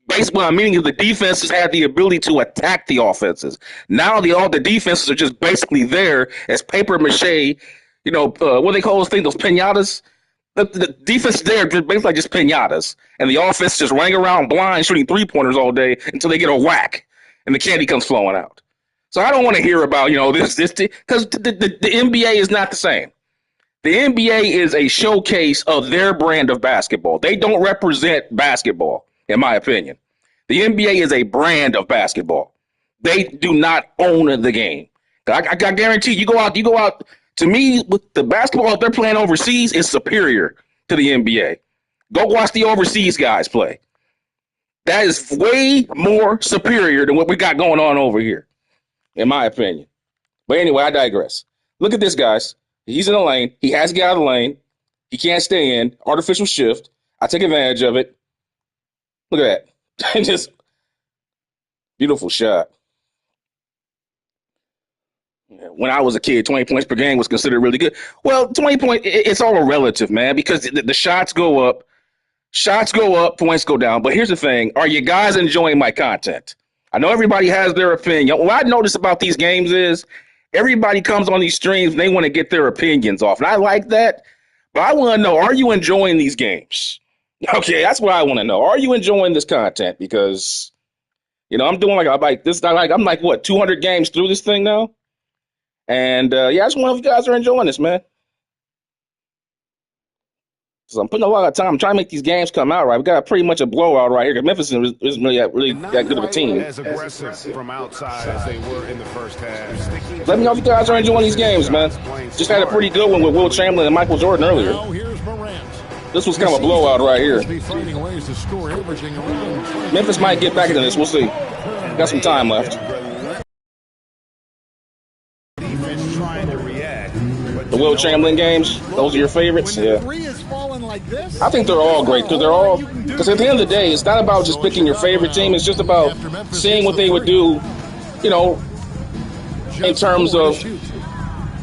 Basically, what I'm meaning is the defenses had the ability to attack the offenses. Now all the defenses are just basically there as paper mache, what do they call those things, those piñatas? The defense there is basically just piñatas. And the offense just running around blind, shooting three-pointers all day until they get a whack and the candy comes flowing out. So I don't want to hear about, this, because the NBA is not the same. The NBA is a showcase of their brand of basketball. They don't represent basketball, in my opinion. The NBA is a brand of basketball. They do not own the game. I guarantee you go out. To me, with the basketball they're playing overseas is superior to the NBA. Go watch the overseas guys play. That is way more superior than what we got going on over here, in my opinion. But anyway, I digress. Look at this, guys. He's in the lane. He has to get out of the lane. He can't stay in. Artificial shift. I take advantage of it. Look at that. Just beautiful shot. When I was a kid, 20 points per game was considered really good. Well, 20 points, it's all relative, man, because the shots go up. Shots go up, points go down. But here's the thing. Are you guys enjoying my content? I know everybody has their opinion. What I notice about these games is everybody comes on these streams and they want to get their opinions off. And I like that. But I want to know, are you enjoying these games? Okay, that's what I want to know. Are you enjoying this content? Because, I'm doing I'm like, what, 200 games through this thing now? And, I just wonder if you guys are enjoying this, man. So I'm putting a lot of time. I'm trying to make these games come out right. We got pretty much a blowout right here because Memphis isn't really that good of a team. As aggressive from outside as they were in the first half. Let me know if you guys are enjoying these games, man. Just had a pretty good one with Will Chamberlain and Michael Jordan earlier. This was kind of a blowout right here. Memphis might get back into this. We'll see. Got some time left. The Will Chamberlain games, those are your favorites? Yeah. I think they're all great because at the end of the day, it's not about just picking your favorite team. It's just about seeing what they would do, in terms of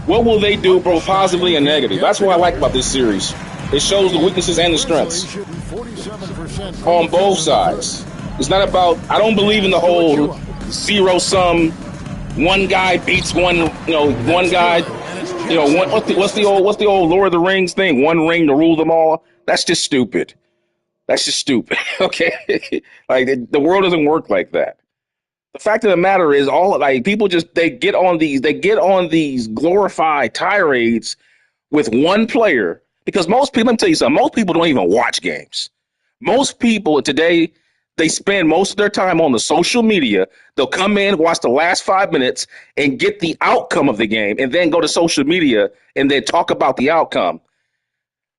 what will they do both positively and negatively. That's what I like about this series. It shows the weaknesses and the strengths on both sides. It's not about, I don't believe in the whole zero-sum, one guy beats one guy. What's the old Lord of the Rings thing? One ring to rule them all. That's just stupid. Okay, the world doesn't work like that. The fact of the matter is, people they get on these glorified tirades with one player because most people. Let me tell you something. Most people don't even watch games. Most people today, they spend most of their time on the social media. They'll come in, watch the last 5 minutes, and get the outcome of the game, and then go to social media and then talk about the outcome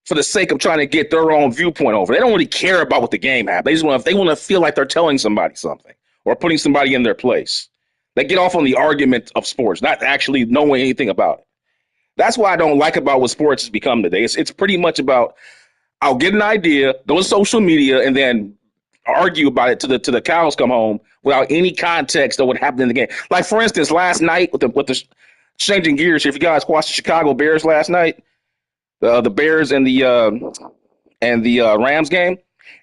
for the sake of trying to get their own viewpoint over. They don't really care about what the game happened. They want to feel like they're telling somebody something or putting somebody in their place. They get off on the argument of sports, not actually knowing anything about it. That's what I don't like about what sports has become today. It's pretty much about, I'll get an idea, go to social media, and then argue about it to the cows come home without any context of what happened in the game. Like, for instance, last night with the changing gears, if you guys watched the Chicago Bears last night, the Bears and the Rams game,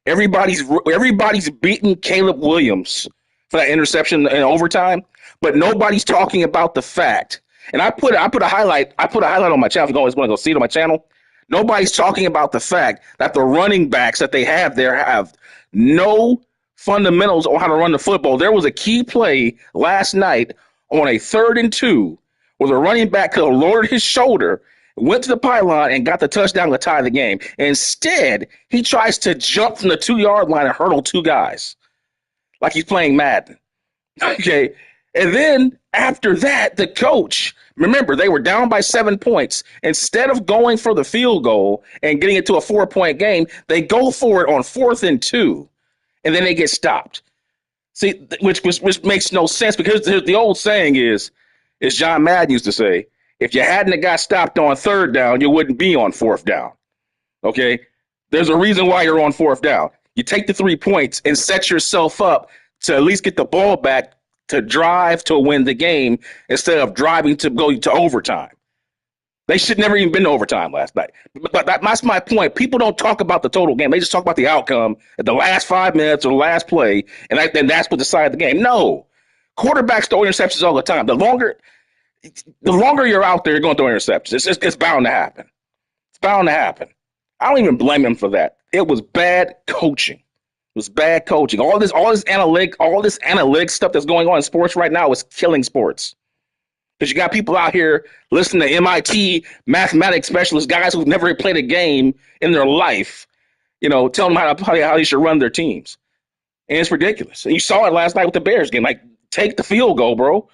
everybody's beating Caleb Williams for that interception in overtime, but nobody's talking about the fact. And I put a highlight on my channel. If you always want to go see it on my channel, Nobody's talking about the fact that the running backs that they have there have no fundamentals on how to run the football. There was a key play last night on a 3rd and 2 where the running back could have lowered his shoulder, went to the pylon, and got the touchdown to tie the game. Instead, he tries to jump from the 2-yard line and hurdle 2 guys like he's playing Madden. Okay. And then after that, the coach, remember, they were down by 7 points. Instead of going for the field goal and getting it to a 4-point game, they go for it on 4th and 2, and then they get stopped. See, which makes no sense, because the old saying is John Madden used to say, if you hadn't have got stopped on 3rd down, you wouldn't be on 4th down. Okay? There's a reason why you're on 4th down. You take the 3 points and set yourself up to at least get the ball back to drive to win the game instead of driving to go to overtime. They should never even been to overtime last night. But that's my point. People don't talk about the total game. They just talk about the outcome at the last 5 minutes or the last play, and then that's what decided the game. No. Quarterbacks throw interceptions all the time. The longer you're out there, you're going to throw interceptions. It's bound to happen. It's bound to happen. I don't even blame him for that. It was bad coaching. It was bad coaching. All this analytic stuff that's going on in sports right now is killing sports. Because you got people out here listening to MIT mathematics specialists, guys who've never played a game in their life, telling them how they should run their teams. And it's ridiculous. And you saw it last night with the Bears game. Like, take the field goal, bro.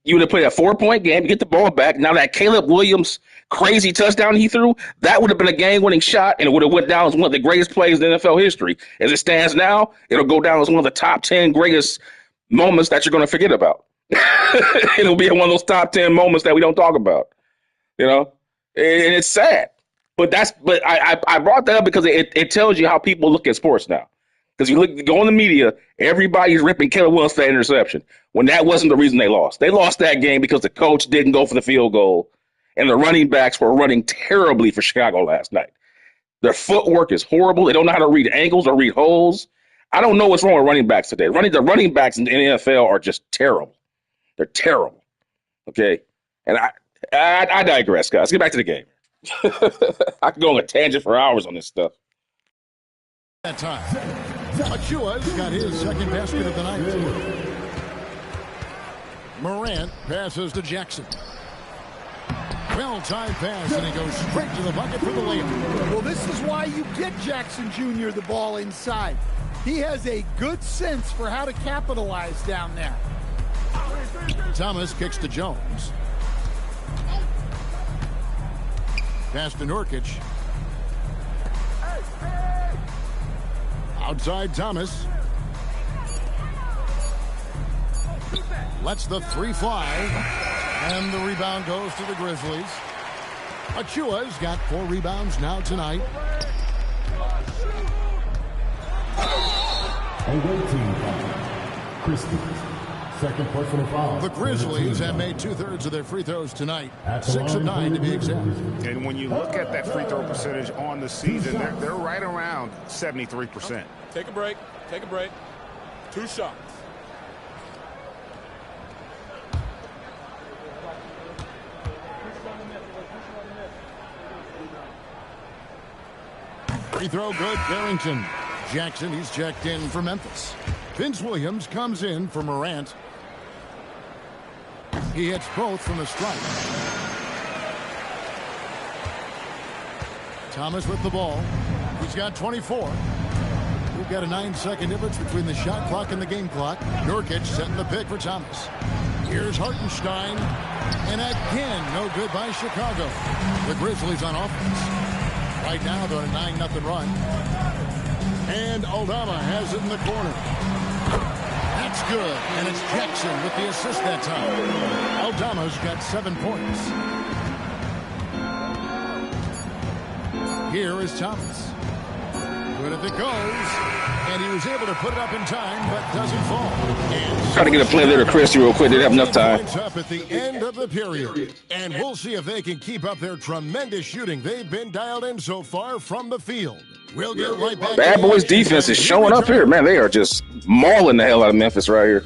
You would have played a 4-point game, you get the ball back. Now that Caleb Williams crazy touchdown he threw, that would have been a game-winning shot, and it would have went down as one of the greatest plays in NFL history. As it stands now, it'll go down as one of the top 10 greatest moments that you're going to forget about. It'll be one of those top 10 moments that we don't talk about, and it's sad. But I brought that up because it tells you how people look at sports now. Because you go in the media, everybody's ripping Caleb Williams for that interception, when that wasn't the reason they lost. They lost that game because the coach didn't go for the field goal, and the running backs were running terribly for Chicago last night. Their footwork is horrible. They don't know how to read angles or read holes. I don't know what's wrong with running backs today. The running backs in the NFL are just terrible. They're terrible. Okay? And I digress, guys. Let's get back to the game. I could go on a tangent for hours on this stuff. That time. Achua's got his second basket of the night. Morant passes to Jackson. Well-timed pass, and he goes straight to the bucket for the layup. Well, this is why you get Jackson Jr. the ball inside. He has a good sense for how to capitalize down there. Thomas kicks to Jones. Pass to Nurkic. Outside Thomas. Lets the 3 fly. And the rebound goes to the Grizzlies. Achua's got 4 rebounds now tonight. Away team Christie. Second personal foul. The Grizzlies have made 2/3 of their free throws tonight. 6 of 9 to be exact. And when you look at that free throw percentage on the season, they're right around 73%. Take a break. Take a break. 2 shots. Free throw good, Barrington. Jackson, he's checked in for Memphis. Vince Williams comes in for Morant. He hits both from the stripe. Thomas with the ball. He's got 24. We've got a 9-second difference between the shot clock and the game clock. Nurkic setting the pick for Thomas. Here's Hartenstein. And again, no good by Chicago. The Grizzlies on offense. Right now, they're on a 9-0 run. And Aldama has it in the corner. That's good. And it's Jackson with the assist that time. Aldama's got 7 points. Here is Thomas. Good if it goes. And he was able to put it up in time, but doesn't fall. Try to get a play there to Christie real quick. They didn't have enough time. Up at the end of the period. And we'll see if they can keep up their tremendous shooting. They've been dialed in so far from the field. We'll get right back. Bad Boys defense is showing up here. Man, they are just mauling the hell out of Memphis right here.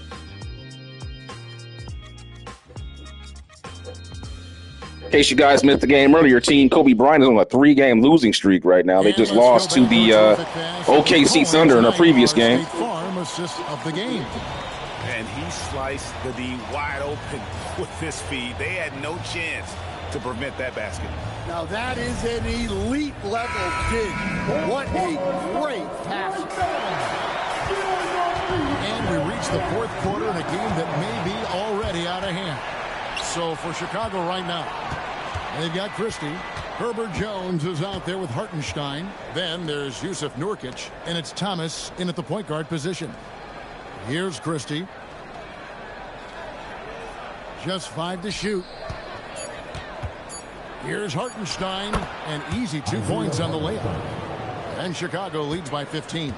case you guys missed the game earlier, team Kobe Bryant is on a 3-game losing streak right now. They just lost to the OKC Thunder in a previous game. Assist of the game. And he sliced the D wide open with his feed. They had no chance to prevent that basket. Now that is an elite level dig. What a great pass. And we reach the fourth quarter in a game that may be already out of hand. So for Chicago right now, they've got Christie. Herbert Jones is out there with Hartenstein. Then there's Yusuf Nurkic, and it's Thomas in at the point guard position. Here's Christie. Just 5 to shoot. Here's Hartenstein, and easy 2 points on the layup. And Chicago leads by 15.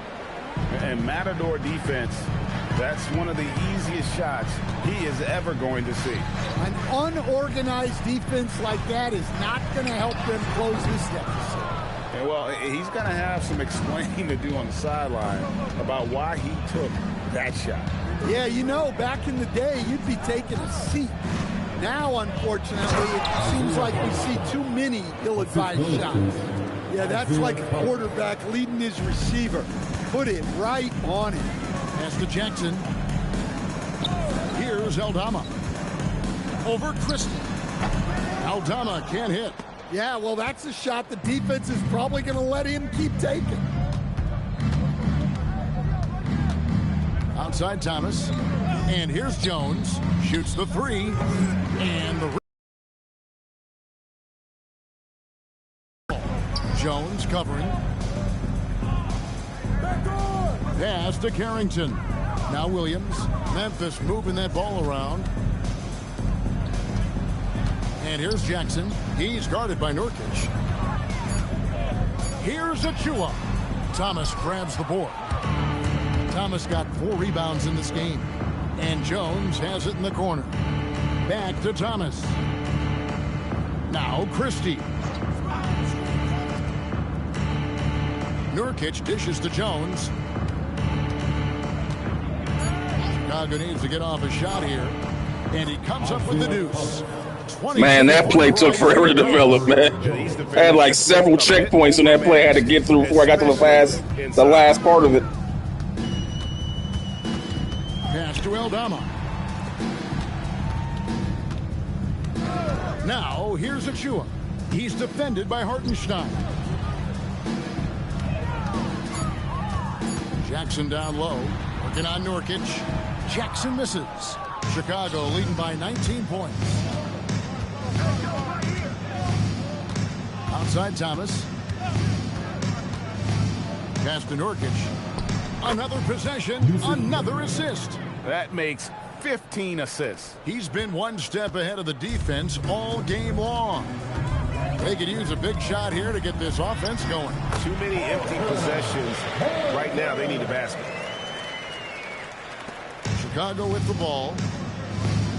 And Matador defense, that's one of the easiest shots he is ever going to see. An unorganized defense like that is not going to help them close this deficit. And well, he's going to have some explaining to do on the sideline about why he took that shot. Yeah, you know, back in the day, you'd be taking a seat. Now, unfortunately, it seems like we see too many ill-advised shots. Yeah, that's like a quarterback leading his receiver. Put it right on him. Pass to Jackson. Here's Aldama. Over Christie. Aldama can't hit. Yeah, well, that's a shot the defense is probably going to let him keep taking. Outside Thomas. And here's Jones. Shoots the 3. And the Jones covering. Pass to Carrington. Now Williams. Memphis moving that ball around. And here's Jackson. He's guarded by Nurkic. Here's Achua. Thomas grabs the board. Thomas got 4 rebounds in this game. And Jones has it in the corner. Back to Thomas. Now Christie. Nurkic dishes to Jones. Chicago needs to get off a shot here. And he comes up with the deuce. Man, that play took forever to develop, man. I had like several checkpoints on that play I had to get through before I got to the last part of it. Pass to Aldama. Now, here's Achua. He's defended by Hartenstein. Jackson down low. Working on Nurkic. Jackson misses. Chicago leading by 19 points. Outside Thomas. Pass to Nurkic. Another possession, another assist. That makes 15 assists. He's been one step ahead of the defense all game long. They could use a big shot here to get this offense going. Too many empty possessions. Right now, they need a basket. Chicago with the ball.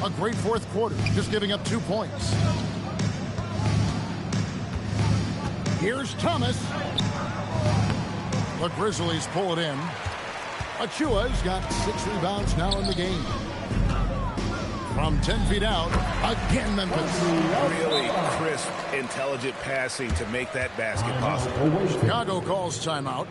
A great fourth quarter, just giving up 2 points. Here's Thomas. The Grizzlies pull it in. Achua's got 6 rebounds now in the game. From 10 feet out, again Memphis. Really crisp, intelligent passing to make that basket possible. Chicago calls timeout.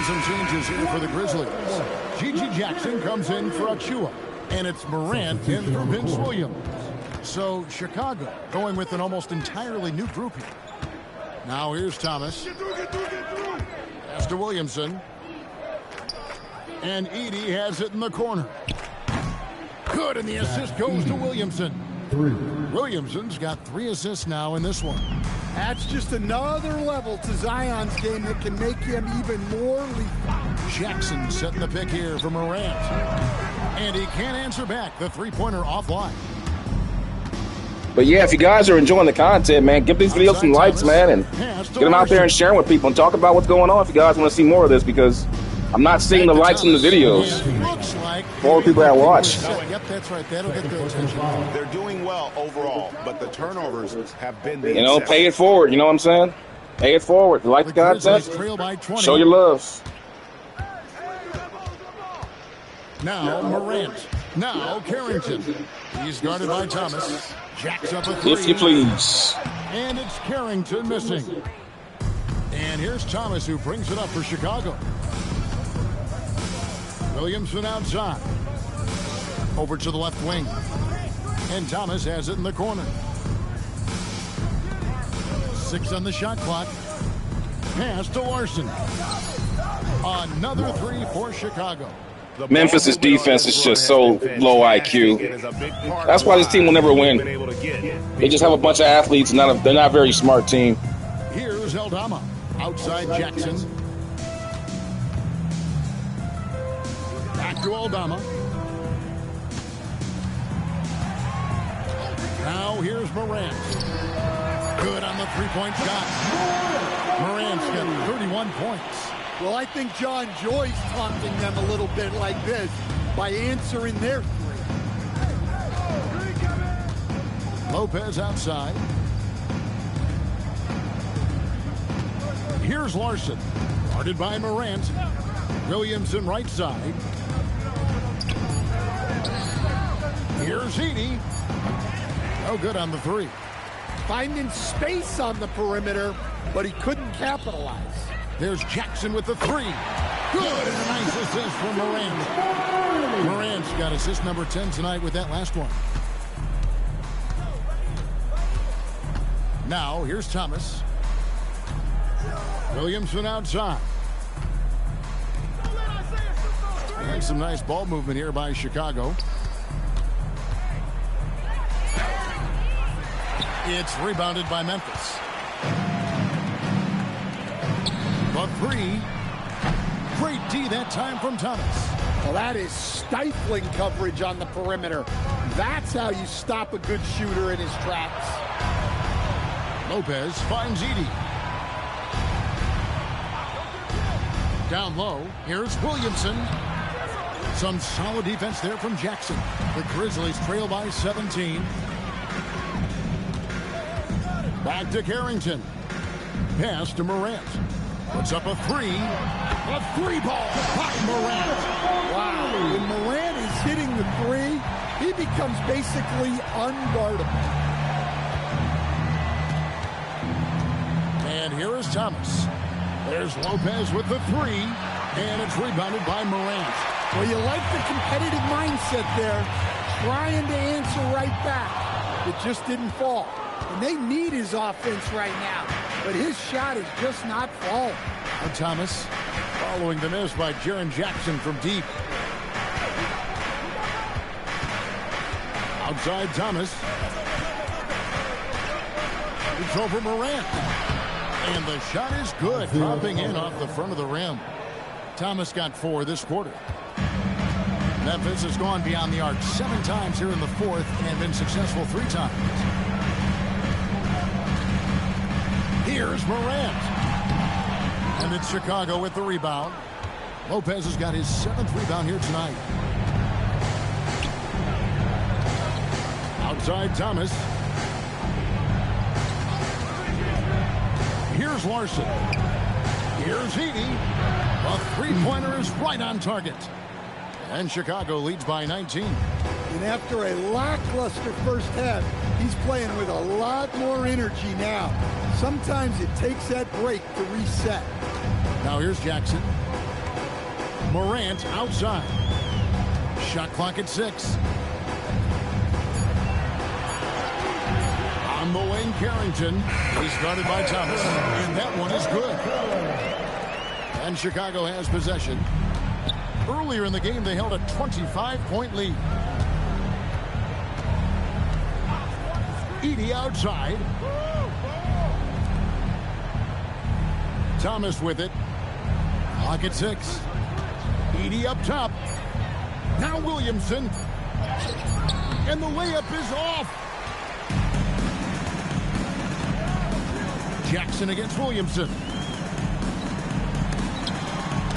Some changes here for the Grizzlies. Gigi Jackson comes in for Achua, and it's Morant in for Vince Williams. So Chicago going with an almost entirely new group here. Now here's Thomas. Pass to Williamson. And Edey has it in the corner. Good, and the assist goes to Williamson. 3. Williamson's got 3 assists now in this one. That's just another level to Zion's game that can make him even more lethal. Jackson setting the pick here for Morant. And he can't answer back. The three-pointer offline. But yeah, if you guys are enjoying the content, man, give these videos some likes, man, and get them out there and share them with people and talk about what's going on if you guys want to see more of this, because I'm not seeing the likes in the videos. Looks like more people that watch. Yep, that's right. That'll get their attention. They're doing well overall, but the turnovers have been the exception. Pay it forward. You know what I'm saying? Pay it forward. Like the content, show your love. Now Morant. Now Carrington. He's guarded by Thomas. Jacks up a 3. If you please. And it's Carrington missing. And here's Thomas, who brings it up for Chicago. Williamson outside. Over to the left wing. And Thomas has it in the corner. 6 on the shot clock. Pass to Larson. Another 3 for Chicago. Memphis' defense is just so low IQ. That's why this team will never win. They just have a bunch of athletes, and they're not a very smart team. Here's Aldama. Outside Jackson. Back to Aldama. Now here's Morant. Good on the three-point shot. Morant's got 31 points. Well, I think Ja enjoys taunting them a little bit like this by answering their 3. Lopez outside. Here's Larson. Guarded by Morant. Williamson right side. Here's Heaney. No good on the 3. Finding space on the perimeter, but he couldn't capitalize. There's Jackson with the 3. Good, and a nice assist from Morant. Morant's got assist number 10 tonight with that last one. Now, here's Thomas. Williamson outside. And some nice ball movement here by Chicago. It's rebounded by Memphis. The 3. Great D that time from Thomas. Well, that is stifling coverage on the perimeter. That's how you stop a good shooter in his tracks. Lopez finds Edie. Down low, here's Williamson. Some solid defense there from Jackson. The Grizzlies trail by 17. Back to Carrington. Pass to Morant. Puts up a 3. A 3-ball by Morant. Wow. When Morant is hitting the 3, he becomes basically unguardable. And here is Thomas. There's Lopez with the 3. And it's rebounded by Morant. Well, you like the competitive mindset there. Trying to answer right back. It just didn't fall. And they need his offense right now. But his shot is just not falling. And Thomas following the miss by Jaren Jackson from deep. Outside Thomas. It's over Morant. And the shot is good. Dropping in off the front of the rim. Thomas got 4 this quarter. Memphis has gone beyond the arc 7 times here in the 4th and been successful 3 times. Here's Morant. And it's Chicago with the rebound. Lopez has got his 7th rebound here tonight. Outside Thomas. Here's Larson. Here's Heaney. A 3-pointer is right on target. And Chicago leads by 19. And after a lackluster first half, he's playing with a lot more energy now. Sometimes it takes that break to reset. Now here's Jackson. Morant outside. Shot clock at 6. On the wing, Carrington. He's guarded by Thomas. And that one is good. And Chicago has possession. Earlier in the game, they held a 25-point lead. Edey outside. Thomas with it. Clock at 6. Edey up top. Now Williamson. And the layup is off. Jackson against Williamson.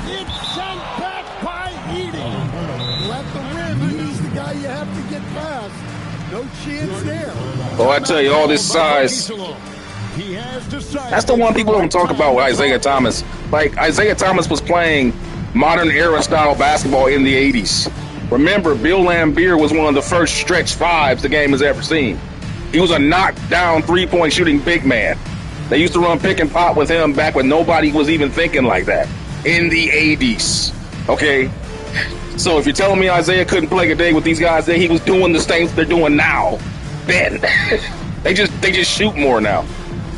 It's sent back by Edey. Let the rim. He's the guy you have to get past. No chance there. Oh, I tell you, all this size. That's the one people don't talk about with Isaiah Thomas. Like, Isaiah Thomas was playing modern era style basketball in the 80s. Remember, Bill Laimbeer was one of the first stretch fives the game has ever seen. He was a knockdown three-point shooting big man. They used to run pick and pop with him back when nobody was even thinking like that. In the 80s. Okay? So if you're telling me Isaiah couldn't play a day with these guys, then he was doing the things they're doing now. Then. they just shoot more now.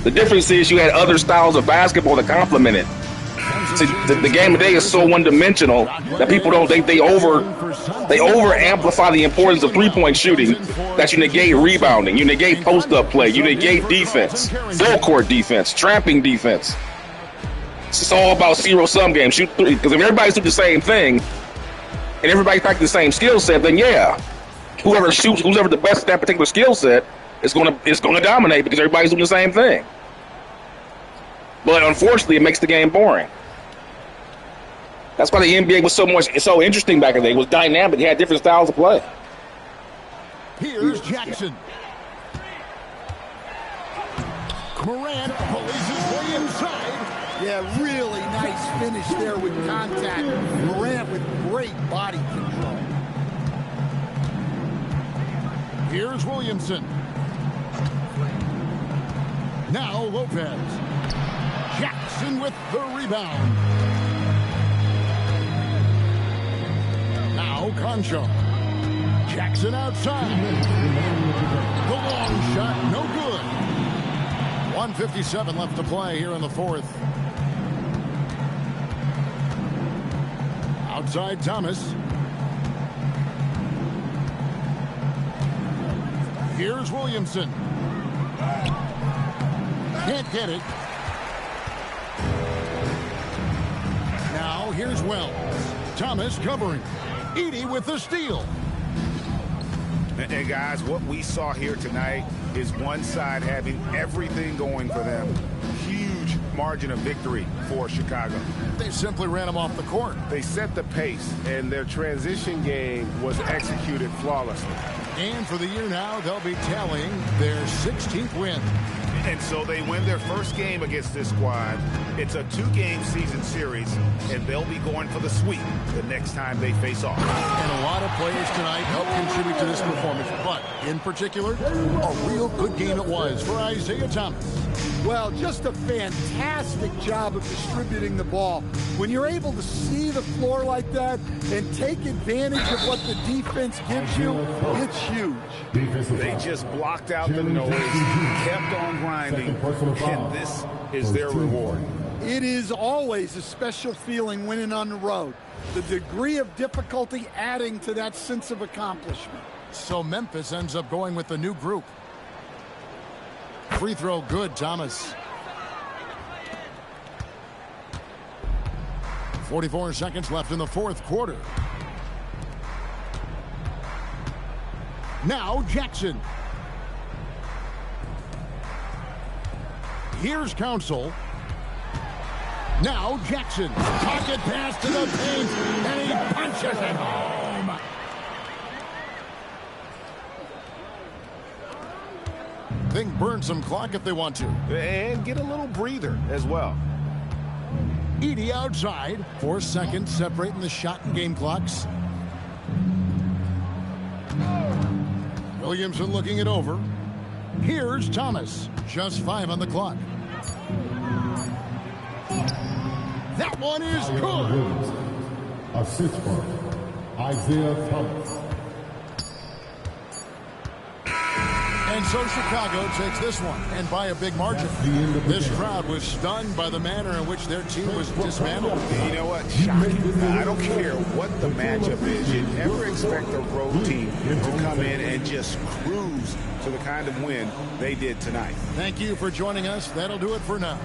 The difference is you had other styles of basketball that complement it. See, the game today is so one-dimensional that people don't they over amplify the importance of three-point shooting that you negate rebounding, you negate post-up play, you negate defense, full-court defense, tramping defense. It's just all about zero-sum games. Shoot three, because if everybody's doing the same thing and everybody practices the same skill set, then yeah, whoever the best at that particular skill set is going to dominate because everybody's doing the same thing. But unfortunately, it makes the game boring. That's why the NBA was so interesting back in the day. It was dynamic. It had different styles of play. Here's Jackson. Morant pulls his way inside. Yeah, really nice finish there with contact. Morant with great body control. Here's Williamson. Now Lopez. Jackson with the rebound. Now Concho. Jackson outside. The long shot, no good. 1:57 left to play here in the fourth. Outside Thomas. Here's Williamson. Can't get it. Now here's Wells. Thomas covering. Edey with the steal. And guys, what we saw here tonight is one side having everything going for them. Huge margin of victory for Chicago. They simply ran them off the court. They set the pace, and their transition game was executed flawlessly. And for the year now, they'll be tallying their 16th win. And so they win their first game against this squad. It's a 2-game season series, and they'll be going for the sweep the next time they face off. And a lot of players tonight helped contribute to this performance, but in particular, a real good game it was for Isaiah Thomas. Well, just a fantastic job of distributing the ball. When you're able to see the floor like that and take advantage of what the defense gives you, it's huge. They just blocked out the noise, kept on grinding, and this is their reward. It is always a special feeling winning on the road. The degree of difficulty adding to that sense of accomplishment. So Memphis ends up going with the new group. Free throw good, Thomas. 44 seconds left in the fourth quarter. Now Jackson. Here's Council. Now Jackson. Pocket pass to the paint, and he punches it home. They can burn some clock if they want to. And get a little breather as well. Edey outside. 4 seconds separating the shot and game clocks. Williamson looking it over. Here's Thomas. Just 5 on the clock. That one is good. Assist for Isaiah Thomas. And so Chicago takes this one, and by a big margin. This crowd was stunned by the manner in which their team was dismantled. You know what? Shocking. I don't care what the matchup is. You never expect a road team to come in and just cruise to the kind of win they did tonight. Thank you for joining us. That'll do it for now.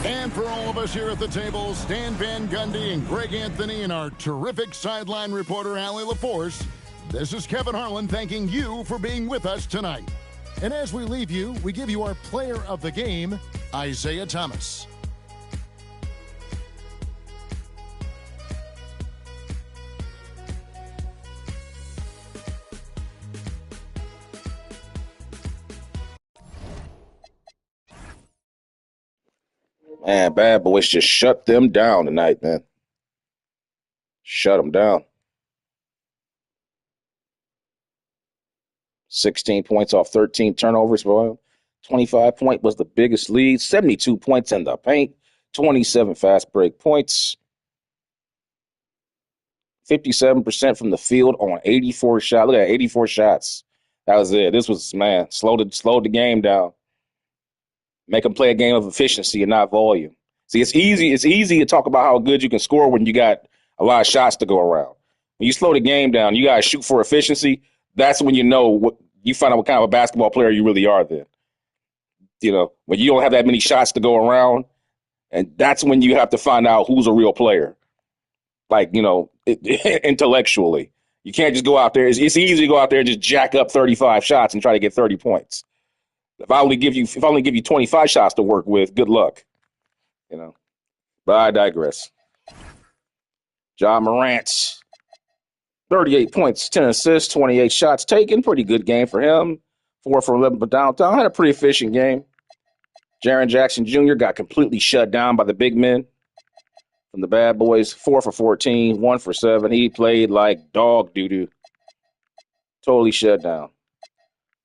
And for all of us here at the table, Stan Van Gundy and Greg Anthony and our terrific sideline reporter, Allie LaForce, this is Kevin Harlan thanking you for being with us tonight. And as we leave you, we give you our player of the game, Isiah Thomas. Man, bad boys just shut them down tonight, man. Shut them down. 16 points off 13 turnovers, boy. 25 point was the biggest lead. 72 points in the paint. 27 fast break points. 57% from the field on 84 shots. Look at that, 84 shots. That was it. This was, man, slowed the game down. Make them play a game of efficiency and not volume. See, it's easy to talk about how good you can score when you got a lot of shots to go around. When you slow the game down, you got to shoot for efficiency. That's when you find out what kind of a basketball player you really are then. You know, when you don't have that many shots to go around, and that's when you have to find out who's a real player. Like, you know, intellectually. You can't just go out there. It's easy to go out there and just jack up 35 shots and try to get 30 points. If I only give you 25 shots to work with, good luck. You know. But I digress. Ja Morant, 38 points, 10 assists, 28 shots taken. Pretty good game for him. 4 for 11 for downtown. Had a pretty efficient game. Jaren Jackson Jr. got completely shut down by the big men from the bad boys. 4 for 14, 1 for 7. He played like dog doo-doo. Totally shut down.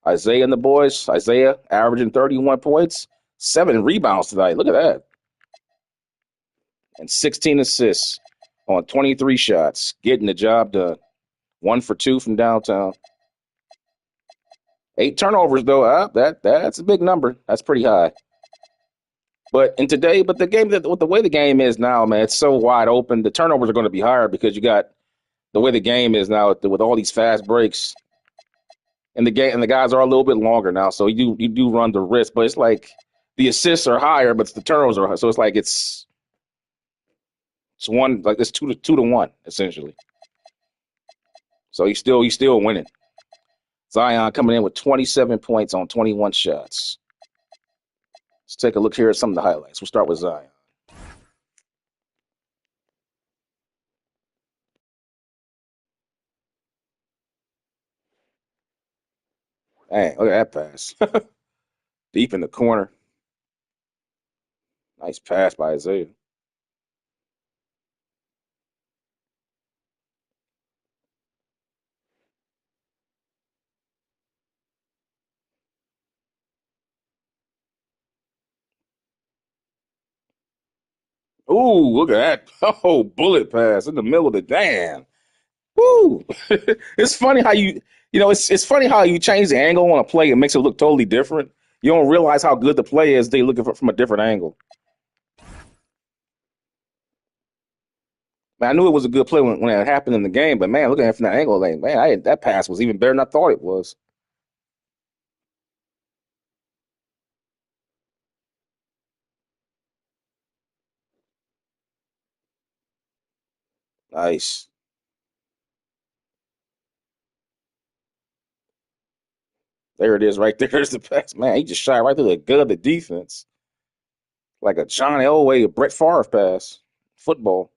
Isaiah and the boys. Isaiah averaging 31 points, 7 rebounds tonight. Look at that. And 16 assists on 23 shots. Getting the job done. 1 for 2 from downtown. 8 turnovers, though. That's a big number. That's pretty high. But the way the game is now, man, it's so wide open. The turnovers are going to be higher because you got the way the game is now with all these fast breaks. And the guys are a little bit longer now, so you do run the risk. But it's like the assists are higher, but the turnovers are higher. So it's like it's 2 to 1 essentially. So he's still winning. Zion coming in with 27 points on 21 shots. Let's take a look here at some of the highlights. We'll start with Zion. Dang, look at that pass. Deep in the corner. Nice pass by Isaiah. Ooh, look at that. Oh, bullet pass in the middle of the damn. Woo. It's funny how it's funny how you change the angle on a play. It makes it look totally different. You don't realize how good the play is. They look at it from a different angle. Man, I knew it was a good play when it happened in the game, but man, looking at it from that angle, like, man, that pass was even better than I thought it was. Nice. There it is right there. There's the pass. Man, he just shot right through the gut of the defense. Like a John Elway, a Brett Favre pass. Football.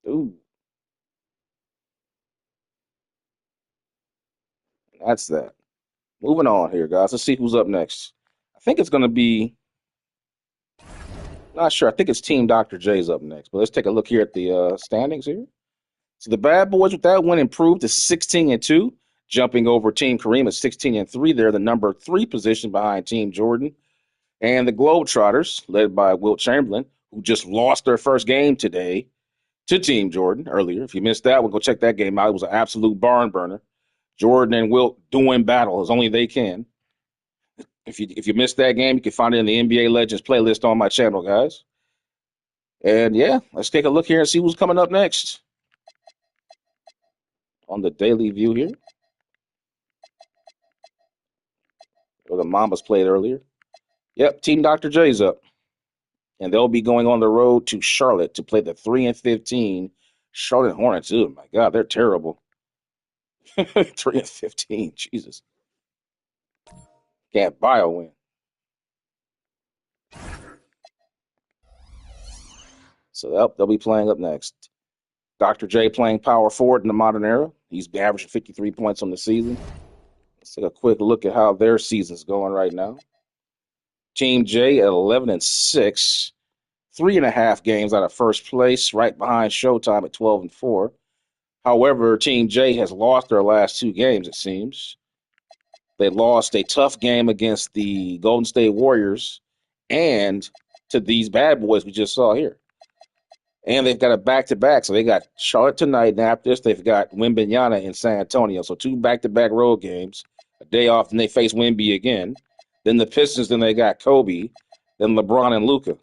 Ooh. That's that. Moving on here, guys. Let's see who's up next. I think it's going to be, not sure. I think it's Team Dr. J's up next. But let's take a look here at the standings here. So the bad boys with that win improved to 16-2, jumping over Team Kareem at 16-3. They're the number 3 position behind Team Jordan. And the Globetrotters, led by Wilt Chamberlain, who just lost their first game today to Team Jordan earlier. If you missed that, we'll go check that game out. It was an absolute barn burner. Jordan and Wilt doing battle as only they can. If you missed that game, you can find it in the NBA Legends playlist on my channel, guys. And yeah, let's take a look here and see who's coming up next on the Daily View here. Where the Mambas played earlier. Yep, Team Dr. J's up. And they'll be going on the road to Charlotte to play the 3-15 Charlotte Hornets. Oh my God, they're terrible. 3-15, Jesus. Can't buy a win. So they'll be playing up next. Dr. J playing power forward in the modern era. He's averaging 53 points on the season. Let's take a quick look at how their season's going right now. Team J at 11-6, 3.5 games out of first place, right behind Showtime at 12-4. However, Team J has lost their last 2 games, it seems. They lost a tough game against the Golden State Warriors and to these bad boys we just saw here. And they've got a back-to-back. So they got Charlotte tonight, and after this, they've got Wembanyama in San Antonio. So 2 back-to-back road games, a day off, and they face Wemby again. Then the Pistons, then they got Kobe, then LeBron and Luka.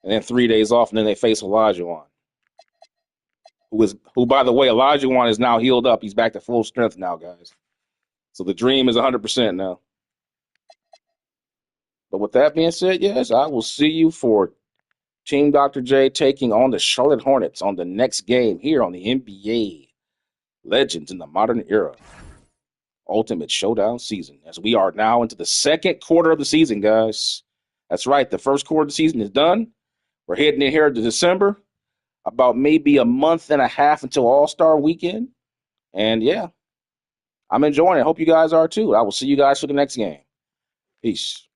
And then 3 days off, and then they face Olajuwon. Who, by the way, Olajuwon is now healed up. He's back to full strength now, guys. So the dream is 100% now. But with that being said, yes, I will see you for Team Dr. J taking on the Charlotte Hornets on the next game here on the NBA Legends in the Modern Era Ultimate Showdown season, as we are now into the second quarter of the season, guys. That's right. The first quarter of the season is done. We're heading in here to December, about maybe a month and a half until All-Star Weekend. And yeah, I'm enjoying it. Hope you guys are too. I will see you guys for the next game. Peace.